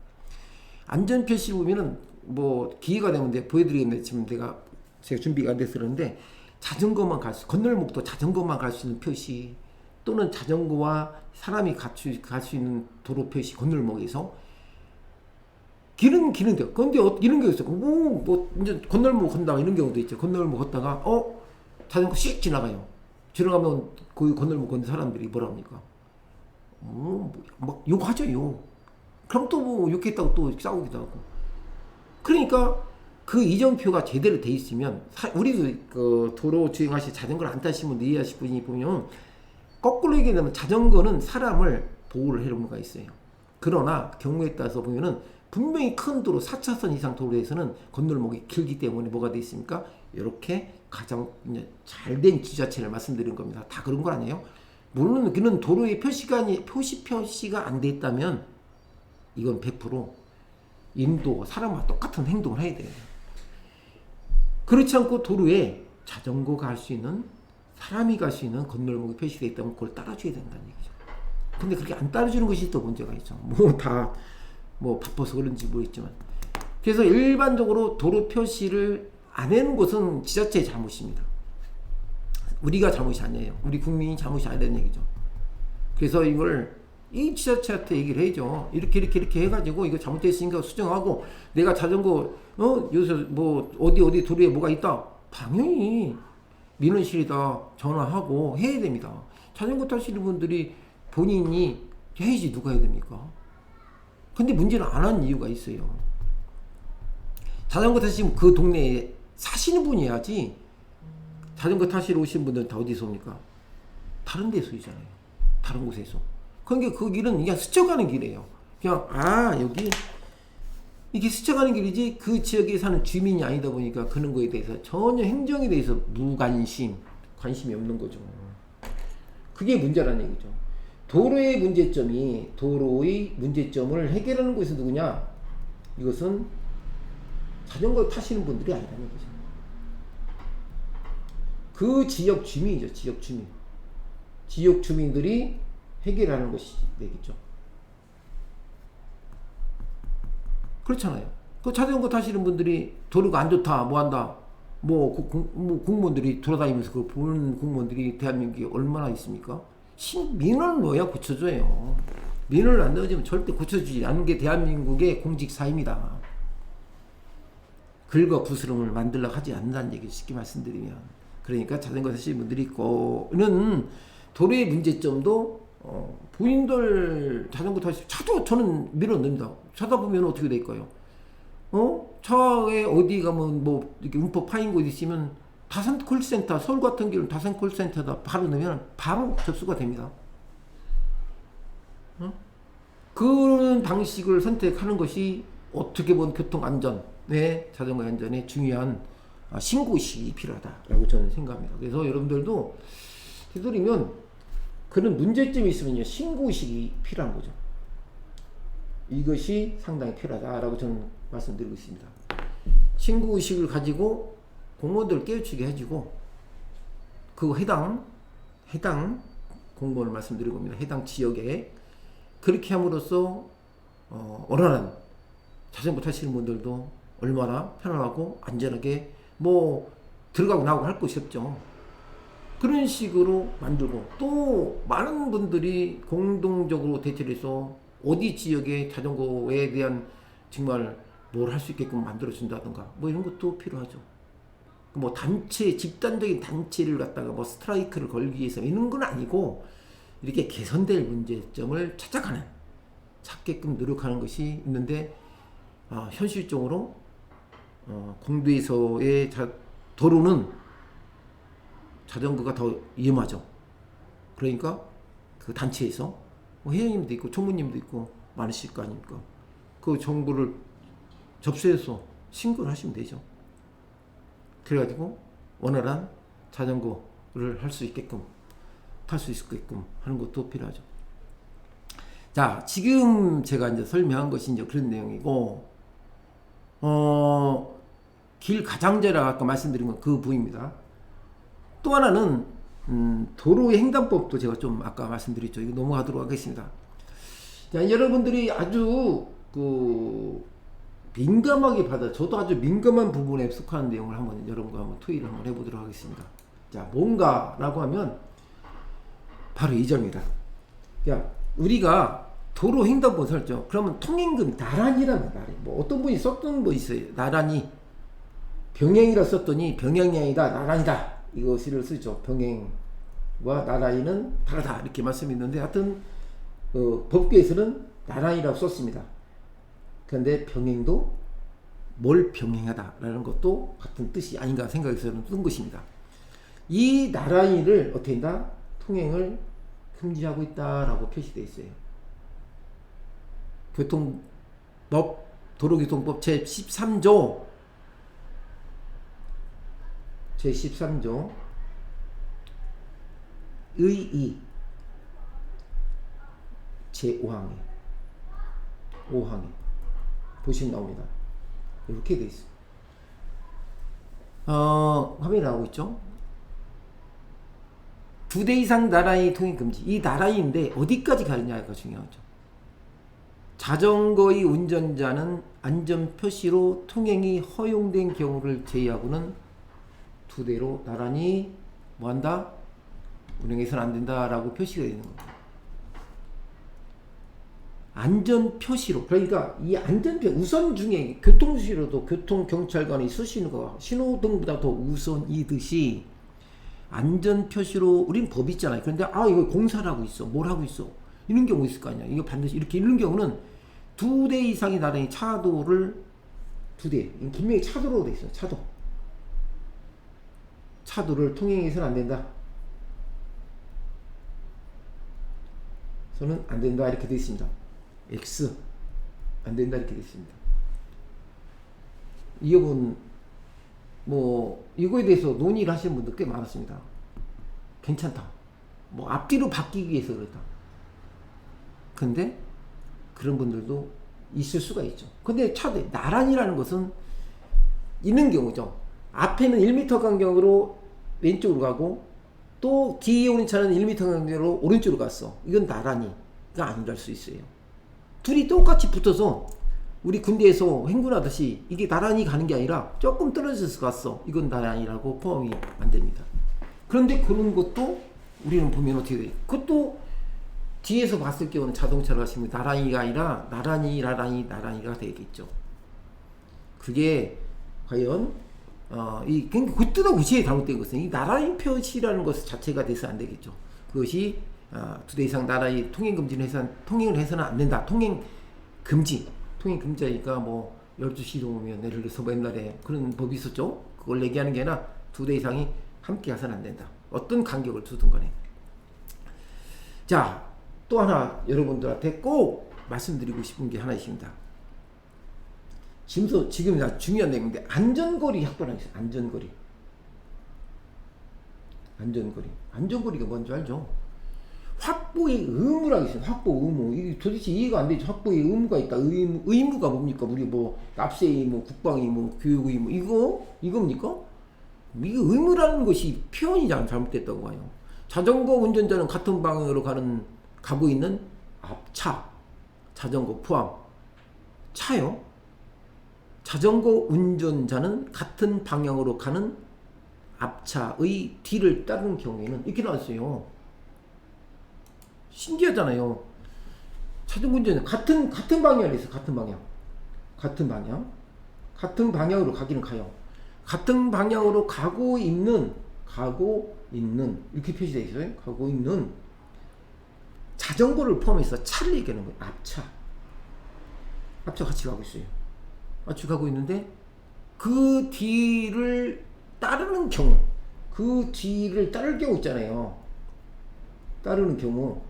안전표시 보면은 뭐 기회가 되면 내가 보여드리겠는데 지금 제가 준비가 안 돼서 그러는데 건널목도 자전거만 갈 수 있는 표시 또는 자전거와 사람이 갈 수 있는 도로 표시 건널목에서 길은 돼. 그런데 이런 경우 있어. 이제 건널목 건다 이런 경우도 있죠. 건널목 걷다가 자전거 씩 지나가요. 지나가면 그 건널목 걷는 사람들이 뭐라 합니까? 막 욕하죠, 욕. 그럼 또 뭐 욕했다고 또 싸우기도 하고. 그러니까 그 이정표가 제대로 돼 있으면 우리도 그 도로 주행하시 자전거를 안 타시는 분들 이해하실 분이 보면 거꾸로 얘기하면 자전거는 사람을 보호를 해놓은 의무가 있어요. 그러나 경우에 따라서 보면은 분명히 큰 도로 4차선 이상 도로에서는 건널목이 길기 때문에 뭐가 돼 있습니까? 이렇게 가장 잘된 지자체를 말씀드린 겁니다. 다 그런 건 아니에요. 물론 그는 도로에 표시가 안 돼 있다면 이건 100% 인도 사람과 똑같은 행동을 해야 돼요. 그렇지 않고 도로에 자전거가 갈 수 있는 사람이 갈 수 있는 건널목이 표시되어 있다면 그걸 따라줘야 된다는 얘기죠. 근데 그렇게 안 따라주는 것이 또 문제가 있죠. 바빠서 그런지 모르겠지만. 그래서 일반적으로 도로 표시를 안 해놓은 것은 지자체의 잘못입니다. 우리가 잘못이 아니에요. 우리 국민이 잘못이 아니라는 얘기죠. 그래서 이걸 이 지자체한테 얘기를 해야죠. 이렇게 해가지고 이거 잘못됐으니까 수정하고, 내가 자전거 요새 뭐 어디 도로에 뭐가 있다, 당연히 민원실에다 전화하고 해야 됩니다. 자전거 타시는 분들이 본인이 해야지 누가 해야 됩니까? 근데 문제는 안 하는 이유가 있어요. 자전거 타시면 그 동네에 사시는 분이 해야지. 자전거 타시러 오신 분들은 다 어디서 옵니까? 다른 데서 오잖아요. 다른 곳에서. 그러니까 그 길은 그냥 스쳐가는 길이에요. 그냥 여기 이게 스쳐가는 길이지, 그 지역에 사는 주민이 아니다 보니까 그런 거에 대해서 전혀 행정에 대해서 무관심, 관심이 없는 거죠. 그게 문제라는 얘기죠. 도로의 문제점을 해결하는 곳이 누구냐? 이것은 자전거 타시는 분들이 아니라는 거죠. 그 지역 주민이죠. 지역 주민들이 해결하는 것이 되겠죠. 그렇잖아요. 그 자전거 타시는 분들이 도로가 안 좋다, 뭐 한다, 공무원들이 돌아다니면서 그 보는 공무원들이 대한민국에 얼마나 있습니까? 민원을 넣어야 고쳐줘요. 민원을 안 넣어주면 절대 고쳐주지 않는 게 대한민국의 공직사입니다. 긁어 부스럼을 만들려고 하지 않는다는 얘기 쉽게 말씀드리면. 그러니까 자전거 타시는 분들이 있고는 도로의 문제점도 본인들 자전거 타시면 차도 저는 밀어 넣습니다. 찾아보면 어떻게 될까요? 차에 어디 가면 뭐 이렇게 움푹 파인 곳 있으면 다산 콜센터, 서울 같은 경우는 다산 콜센터다 바로 넣으면 바로 접수가 됩니다. 그런 방식을 선택하는 것이 어떻게 보면 교통안전에, 자전거 안전에 중요한 신고식이 필요하다라고 저는 생각합니다. 그래서 여러분들도 되도록이면 그런 문제점이 있으면요, 신고식이 필요한 거죠. 이것이 상당히 필요하다라고 저는 말씀드리고 있습니다. 신고의식을 가지고 공무원들을 깨우치게 해주고, 그 해당 공무원을 말씀드리고 있습니다. 해당 지역에 그렇게 함으로써 원활한 자전거 타시는 분들도 얼마나 편안하고 안전하게 들어가고 나오고 할 곳이 없죠. 그런 식으로 만들고, 또 많은 분들이 공동적으로 대처를 해서 어디 지역에 자전거에 대한 정말 뭘 할 수 있게끔 만들어준다든가 이런 것도 필요하죠. 집단적인 단체를 갖다가 스트라이크를 걸기 위해서 이런 건 아니고, 이렇게 개선될 문제점을 찾게끔 노력하는 것이 있는데, 현실적으로 공도에서의 도로는 자전거가 더 위험하죠. 그러니까 그 단체에서 회장님도 있고 총무님도 있고 많으실 거 아닙니까? 그 정보를 접수해서 신고를 하시면 되죠. 그래가지고 원활한 자전거를 할 수 있게끔, 탈 수 있게끔 하는 것도 필요하죠. 자, 지금 제가 이제 설명한 것이 이제 그런 내용이고, 길 가장자라 아까 말씀드린 건 그 부분입니다. 또 하나는 도로의 횡단법도 제가 좀 아까 말씀드렸죠. 이거 넘어가도록 하겠습니다. 자, 여러분들이 아주 민감하게 저도 아주 민감한 부분에 속하는 내용을 여러분과 한번 토의를 한번 해보도록 하겠습니다. 자, 뭔가라고 하면 바로 이 점이다. 야, 우리가 도로 횡단법 설정, 그러면 통행금 나란히라는 말이에요. 어떤 분이 썼던 거 있어요. 나란히. 병행이라 썼더니 병행이 아니다, 나란히다. 이것을 쓰죠. 병행과 나란히는 다르다. 이렇게 말씀이 있는데, 하여튼, 법규에서는 나란히라고 썼습니다. 그런데 병행도 뭘 병행하다라는 것도 같은 뜻이 아닌가 생각해서 쓴 것입니다. 이 나란히를 어떻게 한다? 통행을 금지하고 있다라고 표시되어 있어요. 도로교통법 제13조 의2 제5항에 보시면 나옵니다. 이렇게 돼 있어요. 화면에 나오고 있죠? 2대 이상 나란히 통행 금지. 이 나란히인데 어디까지 가느냐가 중요하죠. 자전거의 운전자는 안전 표시로 통행이 허용된 경우를 제외하고는 2대로 나란히 뭐한다? 운행해서는 안 된다라고 표시가 되는 겁니다. 안전 표시로, 그러니까 이 안전 표 우선 중에 교통수시로도 교통경찰관이 쓰시는 거 신호등보다 더 우선이듯이 안전 표시로 우린 법이 있잖아요. 그런데 이거 공사를 하고 있어, 뭘 하고 있어, 이런 경우 있을 거 아니야. 이거 반드시 이렇게 이런 경우는 2대 이상이 나란히 차도를 2대, 분명히 차도로 돼 있어. 차도를 통행해서는 안 된다. 저는 안 된다 이렇게 되어 있습니다. X 안 된다 이렇게 되어 있습니다. 이 부분 뭐 이거에 대해서 논의를 하시는 분들 꽤 많았습니다. 괜찮다. 뭐 앞뒤로 바뀌기 위해서 그렇다. 근데 그런 분들도 있을 수가 있죠. 근데 차도 나란히라는 것은 있는 경우죠. 앞에는 1m 간격으로 왼쪽으로 가고 또 뒤에 오는 차는 1m 간격으로 오른쪽으로 갔어. 이건 나란히가 아니랄 수 있어요. 둘이 똑같이 붙어서 우리 군대에서 행군하듯이 이게 나란히 가는 게 아니라 조금 떨어져서 갔어. 이건 나란히라고 포함이 안 됩니다. 그런데 그런 것도 우리는 보면 어떻게 돼요? 그것도 뒤에서 봤을 경우는 자동차를 하시면 나란히가 아니라 나란히가 되겠죠. 그게 과연 그 뜻하고 의지에 잘못된 것은 이 나란히 표시라는 것 자체가 돼서 안 되겠죠. 그것이 2대 이상 나란히 통행을 해서는 안 된다. 통행 금지하니까 뭐 12시 이동하면 예를 들어서 옛날에 그런 법이 있었죠. 그걸 얘기하는 게 아니라 2대 이상이 함께 가서는 안 된다. 어떤 간격을 두든 간에. 자, 또 하나 여러분들한테 꼭 말씀드리고 싶은 게 하나 있습니다. 지금 중요한 내용인데 안전거리 확보라는 게 있어요. 안전거리가 뭔지 알죠? 확보의 의무라고 있어요. 확보 의무. 이게 도대체 이해가 안 되죠. 확보의 의무가 있다. 의무가 뭡니까? 우리 뭐 납세 의무, 국방 의무, 교육 의무 이겁니까? 이게 의무라는 것이 표현이 잘못됐다고 봐요. 자전거 운전자는 같은 방향으로 가고 있는 앞차, 자전거 포함 차요. 자전거 운전자는 같은 방향으로 가는 앞차의 뒤를 따르는 경우에는 이렇게 나왔어요. 신기하잖아요. 자전거 운전자 같은 방향으로 있어요. 같은 방향으로 가기는 가요. 같은 방향으로 가고 있는 이렇게 표시되어 있어요. 가고 있는 자전거를 포함해서 차를 얘기하는 거예요. 앞차 같이 가고 있어요. 같이 가고 있는데 그 뒤를 따르는 경우, 있잖아요. 따르는 경우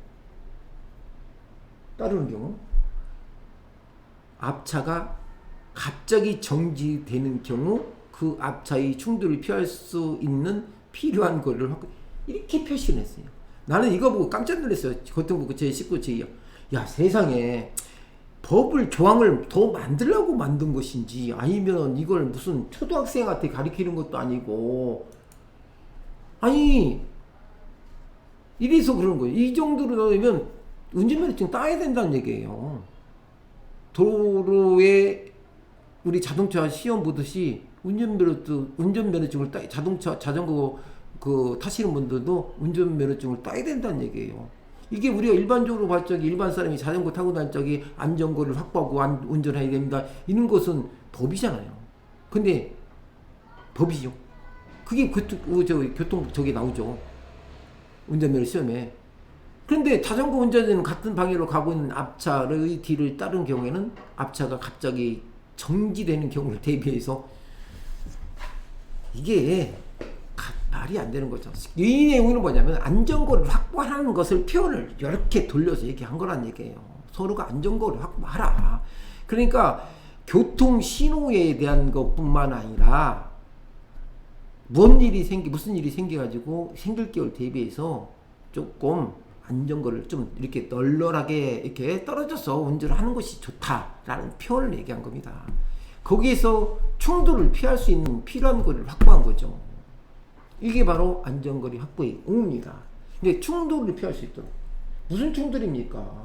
앞차가 갑자기 정지되는 경우 그 앞차의 충돌을 피할 수 있는 필요한 거리를 확보, 이렇게 표시를 했어요. 나는 이거 보고 깜짝 놀랐어요. 교통부 제 19제 야, 세상에 법을 조항을 더 만들려고 만든 것인지 아니면 이걸 무슨 초등학생한테 가르치는 것도 아니고, 아니 이래서 그런 거예요. 이 정도로 넣으면 운전면허증 따야 된다는 얘기예요. 도로에 우리 자동차 시험 보듯이 운전면허증을 자전거 타시는 분들도 운전면허증을 따야 된다는 얘기예요. 이게 우리가 일반적으로 볼 적이 일반 사람이 자전거 타고 다닐 적이 안전거리를 확보하고 운전해야 됩니다. 이런 것은 법이잖아요. 근데 법이죠. 그게 교통 저기 나오죠. 운전면허 시험에. 그런데 자전거 운전자는 같은 방향으로 가고 있는 앞차의 뒤를 따른 경우에는 앞차가 갑자기 정지되는 경우를 대비해서 이게 말이 안 되는 거죠. 이 내용은 뭐냐면 안전거리를 확보하는 것을 표현을 이렇게 돌려서 얘기한 거란 얘기예요. 서로가 안전거리를 확보하라. 그러니까 교통 신호에 대한 것뿐만 아니라 무슨 일이 생겨가지고 생길 경우를 대비해서 조금 안전거리를 좀 이렇게 널널하게 이렇게 떨어져서 운전을 하는 것이 좋다라는 표현을 얘기한 겁니다. 거기에서 충돌을 피할 수 있는 필요한 거리를 확보한 거죠. 이게 바로 안전거리 확보의 의무입니다. 근데 충돌을 피할 수 있도록. 무슨 충돌입니까?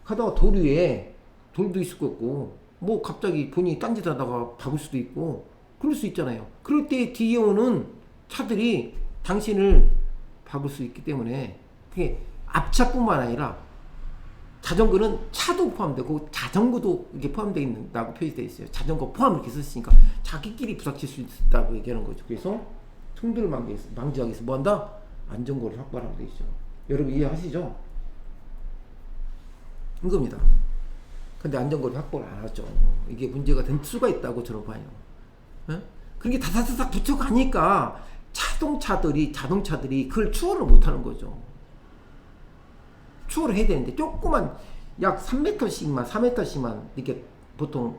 가다가 돌 위에 돌도 있을 거고, 뭐 갑자기 본인이 딴짓 하다가 박을 수도 있고, 그럴 수 있잖아요. 그럴 때 뒤에 오는 차들이 당신을 박을 수 있기 때문에 그게 앞차뿐만 아니라 자전거는 차도 포함되고 자전거도 이게 포함되어 있다고 표시되어 있어요. 자전거 포함 이렇게 썼으니까 자기끼리 부닥칠 수 있다고 얘기하는 거죠. 그래서 충돌을 방지하기 위해서 뭐 한다? 안전거리를 확보하라고 되어 있죠. 여러분 이해하시죠? 이겁니다. 근데 안전거리 확보를 안 하죠. 이게 문제가 될 수가 있다고 저는 봐요. 그게 다다다닥 붙여가니까 자동차들이 그걸 추월을 못하는 거죠. 추월을 해야 되는데 조그만 약 3m씩만 4m씩만 이렇게 보통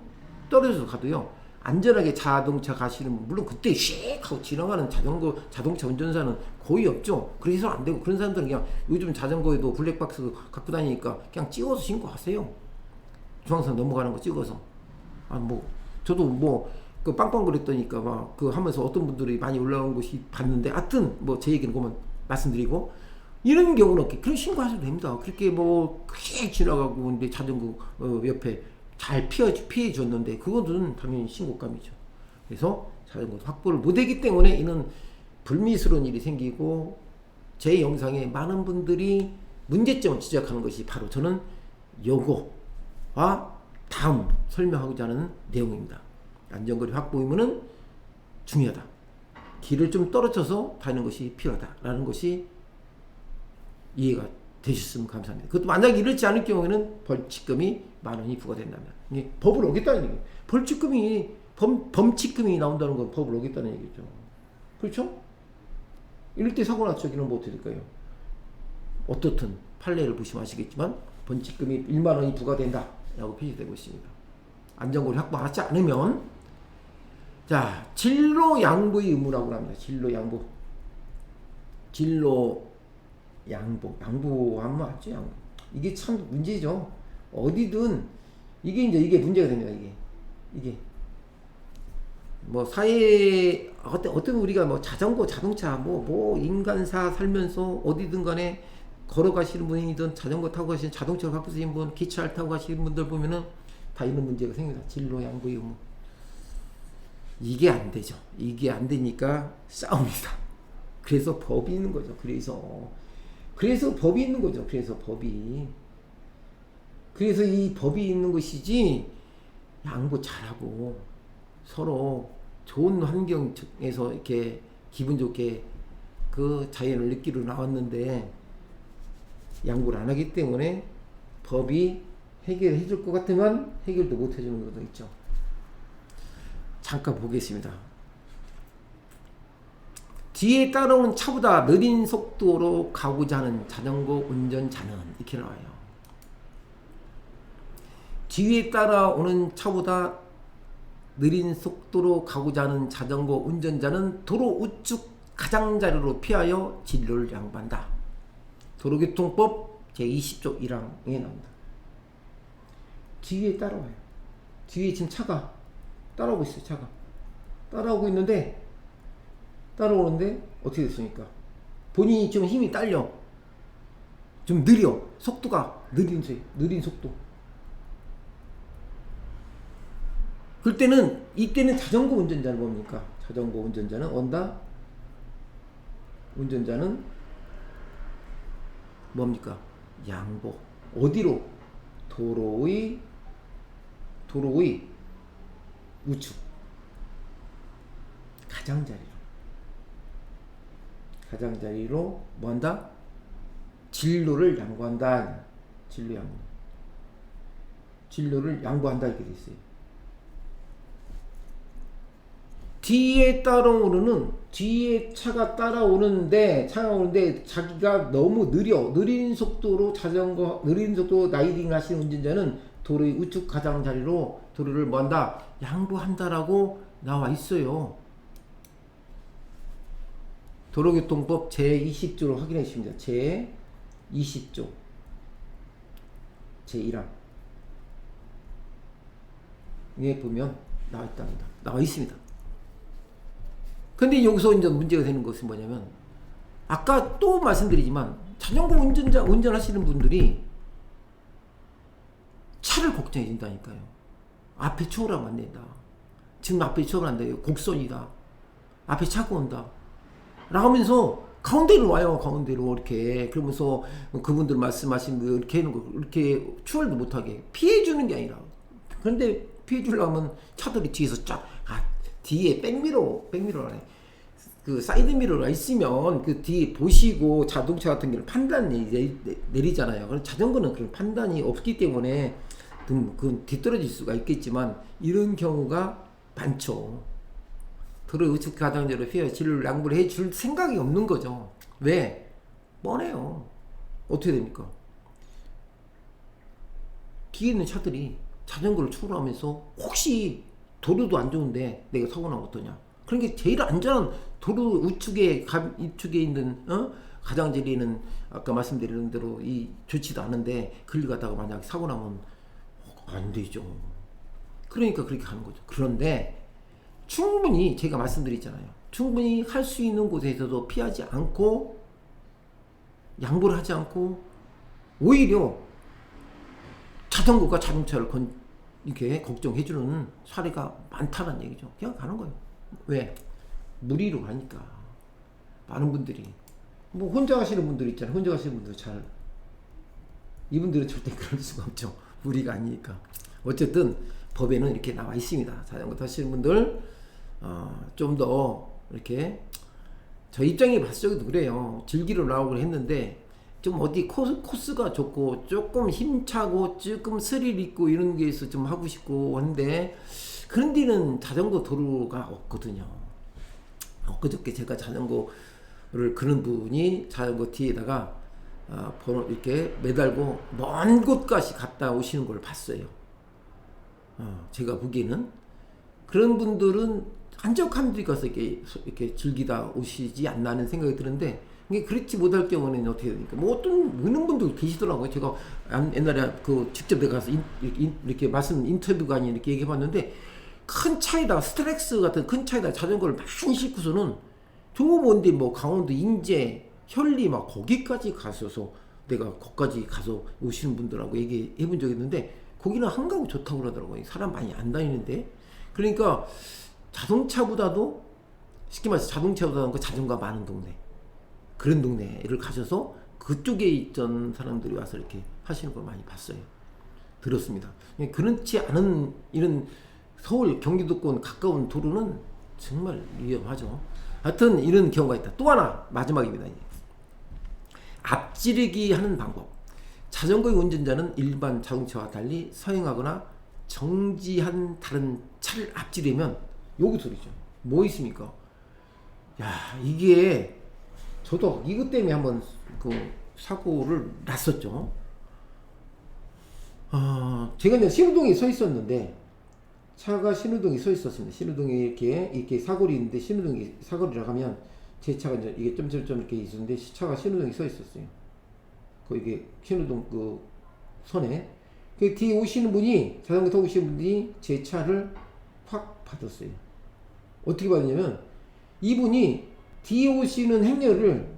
떨어져서 가도요, 안전하게 자동차 가시는, 물론 그때 씩 하고 지나가는 자동차 운전사는 거의 없죠. 그래서 안 되고, 그런 사람들은 그냥 요즘 자전거에도 블랙박스 갖고 다니니까 그냥 찍어서 신고하세요. 중앙선 넘어가는 거 찍어서. 저도 그 빵빵 그랬더니까 막 그 하면서 어떤 분들이 많이 올라온 것이 봤는데, 하여튼 제 얘기는 그만 말씀드리고, 이런 경우는 없게 그런 신고하셔도 됩니다. 그렇게 크게 지나가고 근데 자전거 옆에 잘 피해 줬는데 그거는 당연히 신고감이죠. 그래서 자전거 확보를 못하기 때문에 이는 불미스러운 일이 생기고, 제 영상에 많은 분들이 문제점을 지적하는 것이 바로 저는 요거와 다음 설명하고자 하는 내용입니다. 안전거리 확보임은 중요하다. 길을 좀 떨어져서 다니는 것이 필요하다라는 것이 이해가 되셨으면 감사합니다. 그것도 만약 이렇지 않을 경우에는 벌칙금이 10,000원이 부과된다면, 이게 법을 어겼다는 얘기예요. 벌칙금이 범칙금이 나온다는 건 법을 어겼다는 얘기죠. 그렇죠? 이럴 때 사고 났죠. 이런 뭐 어떻게 될까요? 어떻든 판례를 보시면 아시겠지만 벌칙금이 10,000원이 부과된다 라고 표시되고 있습니다. 안전거리 확보하지 않으면, 자, 진로 양보의 의무라고 합니다. 양보하면 맞죠? 양보. 이게 참 문제죠. 어디든 이게 문제가 됩니다. 이게 사회에 어떤 우리가 자전거, 자동차, 인간사 살면서 어디든 간에 걸어가시는 분이든 자전거 타고 가시는, 자동차를 갖고 계신 분, 기차를 타고 가시는 분들 보면은 다 이런 문제가 생깁니다. 진로 양보의 의무. 이게 안 되죠. 이게 안 되니까 싸웁니다. 그래서 법이 있는 거죠. 그래서 법이 있는 거죠. 그래서 이 법이 있는 것이지, 양보 잘하고 서로 좋은 환경에서 이렇게 기분 좋게 그 자연을 느끼러 나왔는데 양보를 안 하기 때문에 법이 해결해 줄 것 같으면 해결도 못 해주는 것도 있죠. 잠깐 보겠습니다. 뒤에 따라오는 차보다 느린 속도로 가고자 하는 자전거 운전자는, 이렇게 나와요. 뒤에 따라오는 차보다 느린 속도로 가고자 하는 자전거 운전자는 도로 우측 가장자리로 피하여 진로를 양보한다. 도로교통법 제20조 1항에 나옵니다. 뒤에 따라와요. 뒤에 지금 차가 따라오고 있어요. 따라오는데 어떻게 됐습니까? 본인이 좀 힘이 딸려, 좀 느려, 속도가 느린 속도. 이때는 자전거 운전자는 뭡니까? 자전거 운전자는 운전자는 뭡니까? 양보. 어디로? 도로의 우측 가장자리로 뭐한다? 진로를 양보한다. 진로를 양보한다 이렇게 돼 있어요. 뒤에 차가 따라오는데 자기가 너무 느린 속도로 라이딩 하시는 운전자는 도로의 우측 가장자리로 도로를 뭐한다? 양보한다라고 나와 있어요. 도로교통법 제20조로 확인해 주십니다. 제20조 제1항 에 보면 나와 있습니다. 근데 여기서 이제 문제가 되는 것은 뭐냐면, 아까 또 말씀드리지만 자전거 운전하시는 분들이 차를 걱정해 준다니까요. 앞에 추월하면 안 된다. 지금 앞에 추월하면 안 돼요. 곡선이다. 앞에 차가 온다. 라면서 가운데로 와요. 가운데로 이렇게. 그러면서 그분들 말씀하신 그 이렇게 하는 거 이렇게 추월도 못하게 피해 주는 게 아니라. 그런데 피해 주려면 차들이 뒤에서 뒤에 백미러래. 그 사이드미러가 있으면 그 뒤에 보시고 자동차 같은 경우는 판단이 내리잖아요. 그럼 자전거는 그런 판단이 없기 때문에 그 뒤떨어질 수가 있겠지만 이런 경우가 많죠. 도로 우측 가장자로 피해 진로를 양보를 해줄 생각이 없는 거죠. 왜? 뻔해요. 어떻게 됩니까? 뒤에 있는 차들이 자전거를 추월하면서 혹시 도로도 안 좋은데 내가 사고 나면 어떠냐? 그러니까 제일 안전한 도로 우측에 있는 가장자리는 아까 말씀드린 대로 이 좋지도 않은데 그걸 가다가 만약 사고 나면 안 되죠. 그러니까 그렇게 하는 거죠. 그런데 충분히 제가 말씀드렸잖아요. 충분히 할 수 있는 곳에서도 피하지 않고 양보를 하지 않고 오히려 자전거가 자동차를 이렇게 걱정해주는 사례가 많다는 얘기죠. 그냥 가는 거예요. 왜? 무리로 하니까. 많은 분들이 뭐 혼자 가시는 분들 있잖아요. 혼자 가시는 분들 이분들은 절대 그럴 수가 없죠. 무리가 아니니까. 어쨌든 법에는 이렇게 나와 있습니다. 자전거 타시는 분들 좀 더 이렇게 저 입장에 봤을 적에도 그래요. 즐기러 나오고 했는데 좀 어디 코스가 좋고 조금 힘차고 조금 스릴 있고 이런 게서 좀 하고 싶고 한데 그런 데는 자전거 도로가 없거든요. 엊그저께 제가 자전거를 그런 분이 자전거 뒤에다가 번호 이렇게 매달고 먼 곳까지 갔다 오시는 걸 봤어요. 제가 보기에는 그런 분들은 한적한 데 가서 이렇게 즐기다 오시지 않나는 생각이 드는데 이게 그렇지 못할 경우는 어떻게 됩니까? 뭐 어떤 그런 분들 계시더라고요. 제가 옛날에 그 직접 내가 가서 이렇게 인터뷰가 아닌 이렇게 얘기해봤는데 큰 차에다가 스트렉스 같은 큰 차에다가 자전거를 많이 싣고서는 저 먼데 뭐 강원도 인제 현리 막 거기까지 가셔서 내가 거기까지 가서 오시는 분들하고 얘기해 본 적이 있는데 거기는 한가고 좋다고 그러더라고요. 사람 많이 안 다니는데. 그러니까 자동차보다도 쉽게 말해서 자동차보다는 그 자전거가 많은 동네 그런 동네를 가셔서 그쪽에 있던 사람들이 와서 이렇게 하시는 걸 많이 봤어요. 들었습니다. 그렇지 않은 이런 서울 경기도권 가까운 도로는 정말 위험하죠. 하여튼 이런 경우가 있다. 또 하나 마지막입니다. 앞지르기 하는 방법. 자전거의 운전자는 일반 자동차와 달리 서행하거나 정지한 다른 차를 앞지르면 요기 소리죠. 뭐 있습니까? 야, 이게 저도 이것 때문에 한번 그 사고를 났었죠. 제가 이제 신호등에 서 있었는데 차가 신호등에 서 있었습니다. 신호등에 이렇게 사거리 있는데 신호등이 사거리라고 하면 제 차가 이제 이게 점점점 이렇게 있었는데 차가 신호등에 서 있었어요. 그 이게 신호등 그 선에 그 뒤에 오시는 분이 자전거 타고 오시는 분이 제 차를 확 받았어요. 어떻게 받았냐면 이분이 뒤에 오시는 행렬을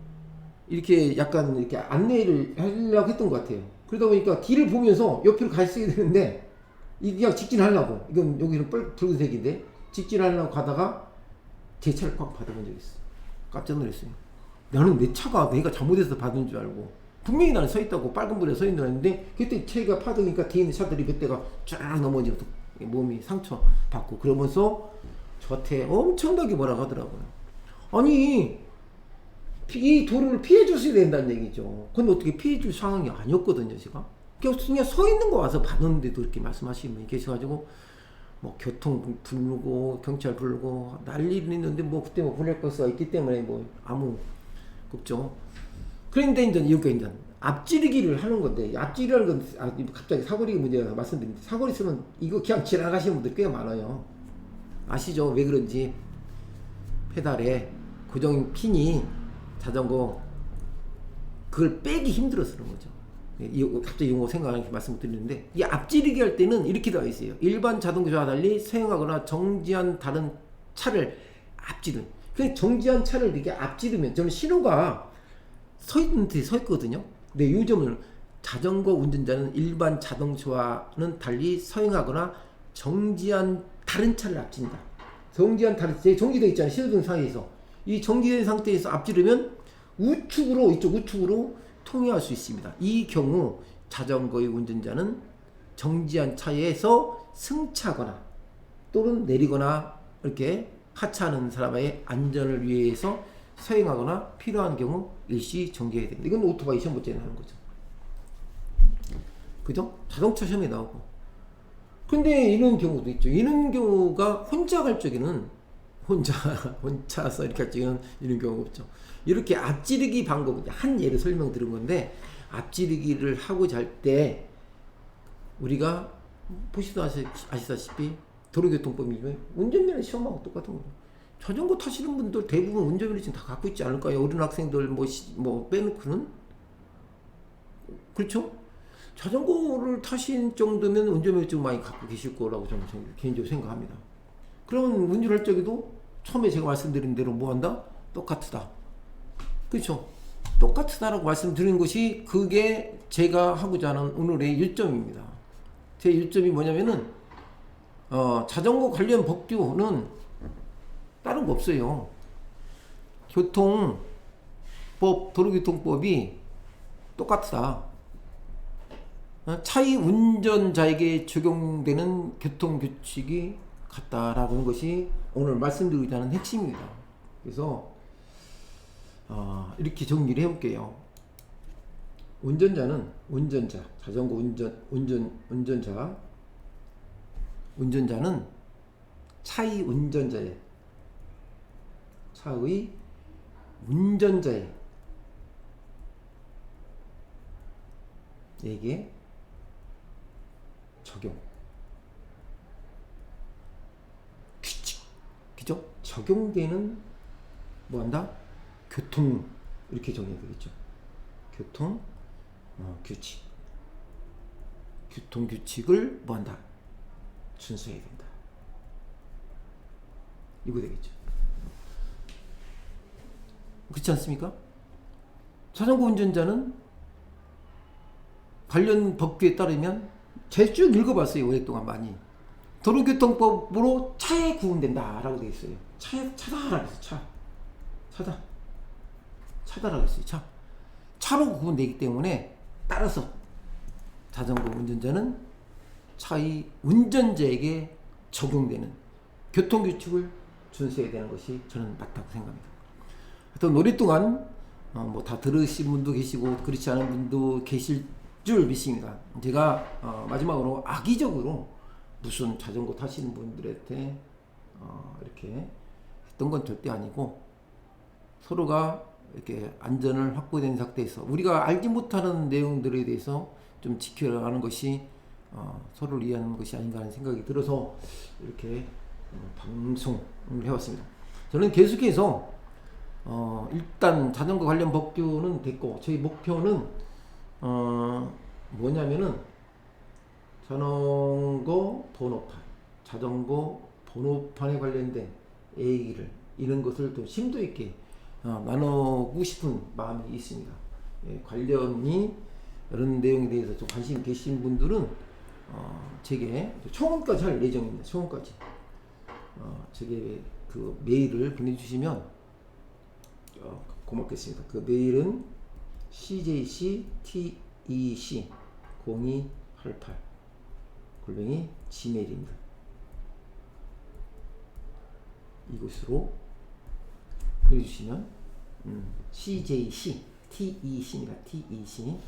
이렇게 약간 이렇게 안내를 하려고 했던 것 같아요. 그러다 보니까 뒤를 보면서 옆으로 가셔야 되는데 이게 그냥 직진하려고 이건 여기는 붉은색인데 직진하려고 가다가 제 차를 꽉 받아본 적이 있어. 깜짝 놀랐어요. 나는 내 차가 내가 잘못해서 받은 줄 알고 분명히 나는 서 있다고 빨간 불에 서 있는 줄 알았는데 그때 차가 파드니까 뒤에 있는 차들이 그때가 쫙 넘어지면서 몸이 상처 받고 그러면서 저한테 엄청나게 뭐라고 하더라고요. 아니 이 도로를 피해 줬어야 된다는 얘기죠. 근데 어떻게 피해 줄 상황이 아니었거든요. 제가 그냥 서 있는 거 와서 받았는데도 이렇게 말씀하시는 분이 계셔가지고 뭐 교통 부르고 경찰 부르고 난리는 있는데 뭐 그때 뭐 보낼 것이 있기 때문에 뭐 아무 없죠. 그런데 이제 앞지르기를 하는 건데 앞지르기라는 건 갑자기 사거리 문제가 말씀드립니다. 사거리 있으면 이거 그냥 지나가시는 분들 꽤 많아요. 아시죠? 왜 그런지 페달에 고정 핀이 자전거 그걸 빼기 힘들어서 그런 거죠. 갑자기 용어 생각하니까 말씀드리는데 이 앞지르기 할 때는 이렇게 되어 있어요. 일반 자동차와 달리 서행하거나 정지한 다른 차를 앞지르는. 그 정지한 차를 이렇게 앞지르면 저는 신호가 서 있는 데 서 있거든요. 근데 요즘은 자전거 운전자는 일반 자동차와는 달리 서행하거나 정지한 다른 차를 앞진다. 정지한 다른 차 정지되어 있잖아요. 신호등 사이에서 이 정지된 상태에서 앞지르면 우측으로 이쪽 우측으로 통행할 수 있습니다. 이 경우 자전거의 운전자는 정지한 차에서 승차하거나 또는 내리거나 이렇게 하차하는 사람의 안전을 위해서 서행하거나 필요한 경우 일시 정지해야 됩니다. 이건 오토바이 시험 볼 때 나오는 거죠. 그죠? 자동차 시험에 나오고. 근데 이런 경우도 있죠. 이런 경우가 혼자 갈 적에는 혼자서 이렇게 할 적에는 이런 경우가 없죠. 이렇게 앞지르기 방법, 한 예를 설명드린 건데, 앞지르기를 하고 잘 때 우리가 아시다시피 도로교통법이 운전면허 시험하고 똑같은 거예요. 자전거 타시는 분들 대부분 운전면허 지금 다 갖고 있지 않을까요? 어린 학생들 뭐 빼놓고는. 그렇죠? 자전거를 타신 정도면 운전면허증 많이 갖고 계실 거라고 저는 개인적으로 생각합니다. 그러면 운전할 적에도 처음에 제가 말씀드린 대로 뭐 한다? 똑같다. 그렇죠? 똑같다라고 말씀드린 것이 그게 제가 하고자 하는 오늘의 요점입니다. 제 요점이 뭐냐면은 자전거 관련 법규는 다른 거 없어요. 도로교통법이 똑같다. 차의 운전자에게 적용되는 교통규칙이 같다라고 하는 것이 오늘 말씀드리고자 하는 핵심입니다. 그래서 이렇게 정리를 해볼게요. 자전거 운전자는 차의 운전자에게 적용 규칙, 그죠? 적용되는 뭐 한다? 교통 이렇게 정리해야 되겠죠. 교통 규칙을 뭐 한다? 준수해야 된다. 이거 되겠죠. 그렇지 않습니까? 자전거 운전자는 관련 법규에 따르면 제가 쭉 읽어봤어요. 오랫동안 많이. 도로교통법으로 차에 구분된다라고 되어 있어요. 차다라고 했어요. 차다라고 했어요. 차로 구분되기 때문에 따라서 자전거 운전자는 차의 운전자에게 적용되는 교통규칙을 준수해야 되는 것이 저는 맞다고 생각합니다. 하여튼 오랫동안 다 들으신 분도 계시고 그렇지 않은 분도 계실 줄 믿습니다. 제가 마지막으로 악의적으로 무슨 자전거 타시는 분들한테 이렇게 했던 건 절대 아니고, 서로가 이렇게 안전을 확보된 상태에서 우리가 알지 못하는 내용들에 대해서 좀 지켜가는 것이 서로를 이해하는 것이 아닌가 하는 생각이 들어서 이렇게 방송을 해왔습니다. 저는 계속해서 일단 자전거 관련 법규는 됐고, 저희 목표는 뭐냐면은 자전거 번호판에 관련된 얘기를, 이런 것을 또 심도 있게 나누고 싶은 마음이 있습니다. 관련이 이런 내용에 대해서 좀 관심 계신 분들은 제게 청원까지 할 예정입니다. 청원까지 제게 그 메일을 보내주시면 고맙겠습니다. 그 메일은 cjctec0288@gmail입니다. 이곳으로 보내주시면 cjctec입니다. tec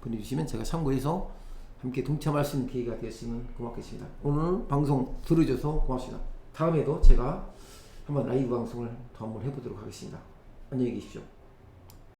보내주시면 제가 참고해서 함께 동참할 수 있는 기회가 되었으면 고맙겠습니다. 오늘 방송 들어줘서 고맙습니다. 다음에도 제가 한번 라이브 방송을 더 한번 해보도록 하겠습니다. 안녕히 계십시오.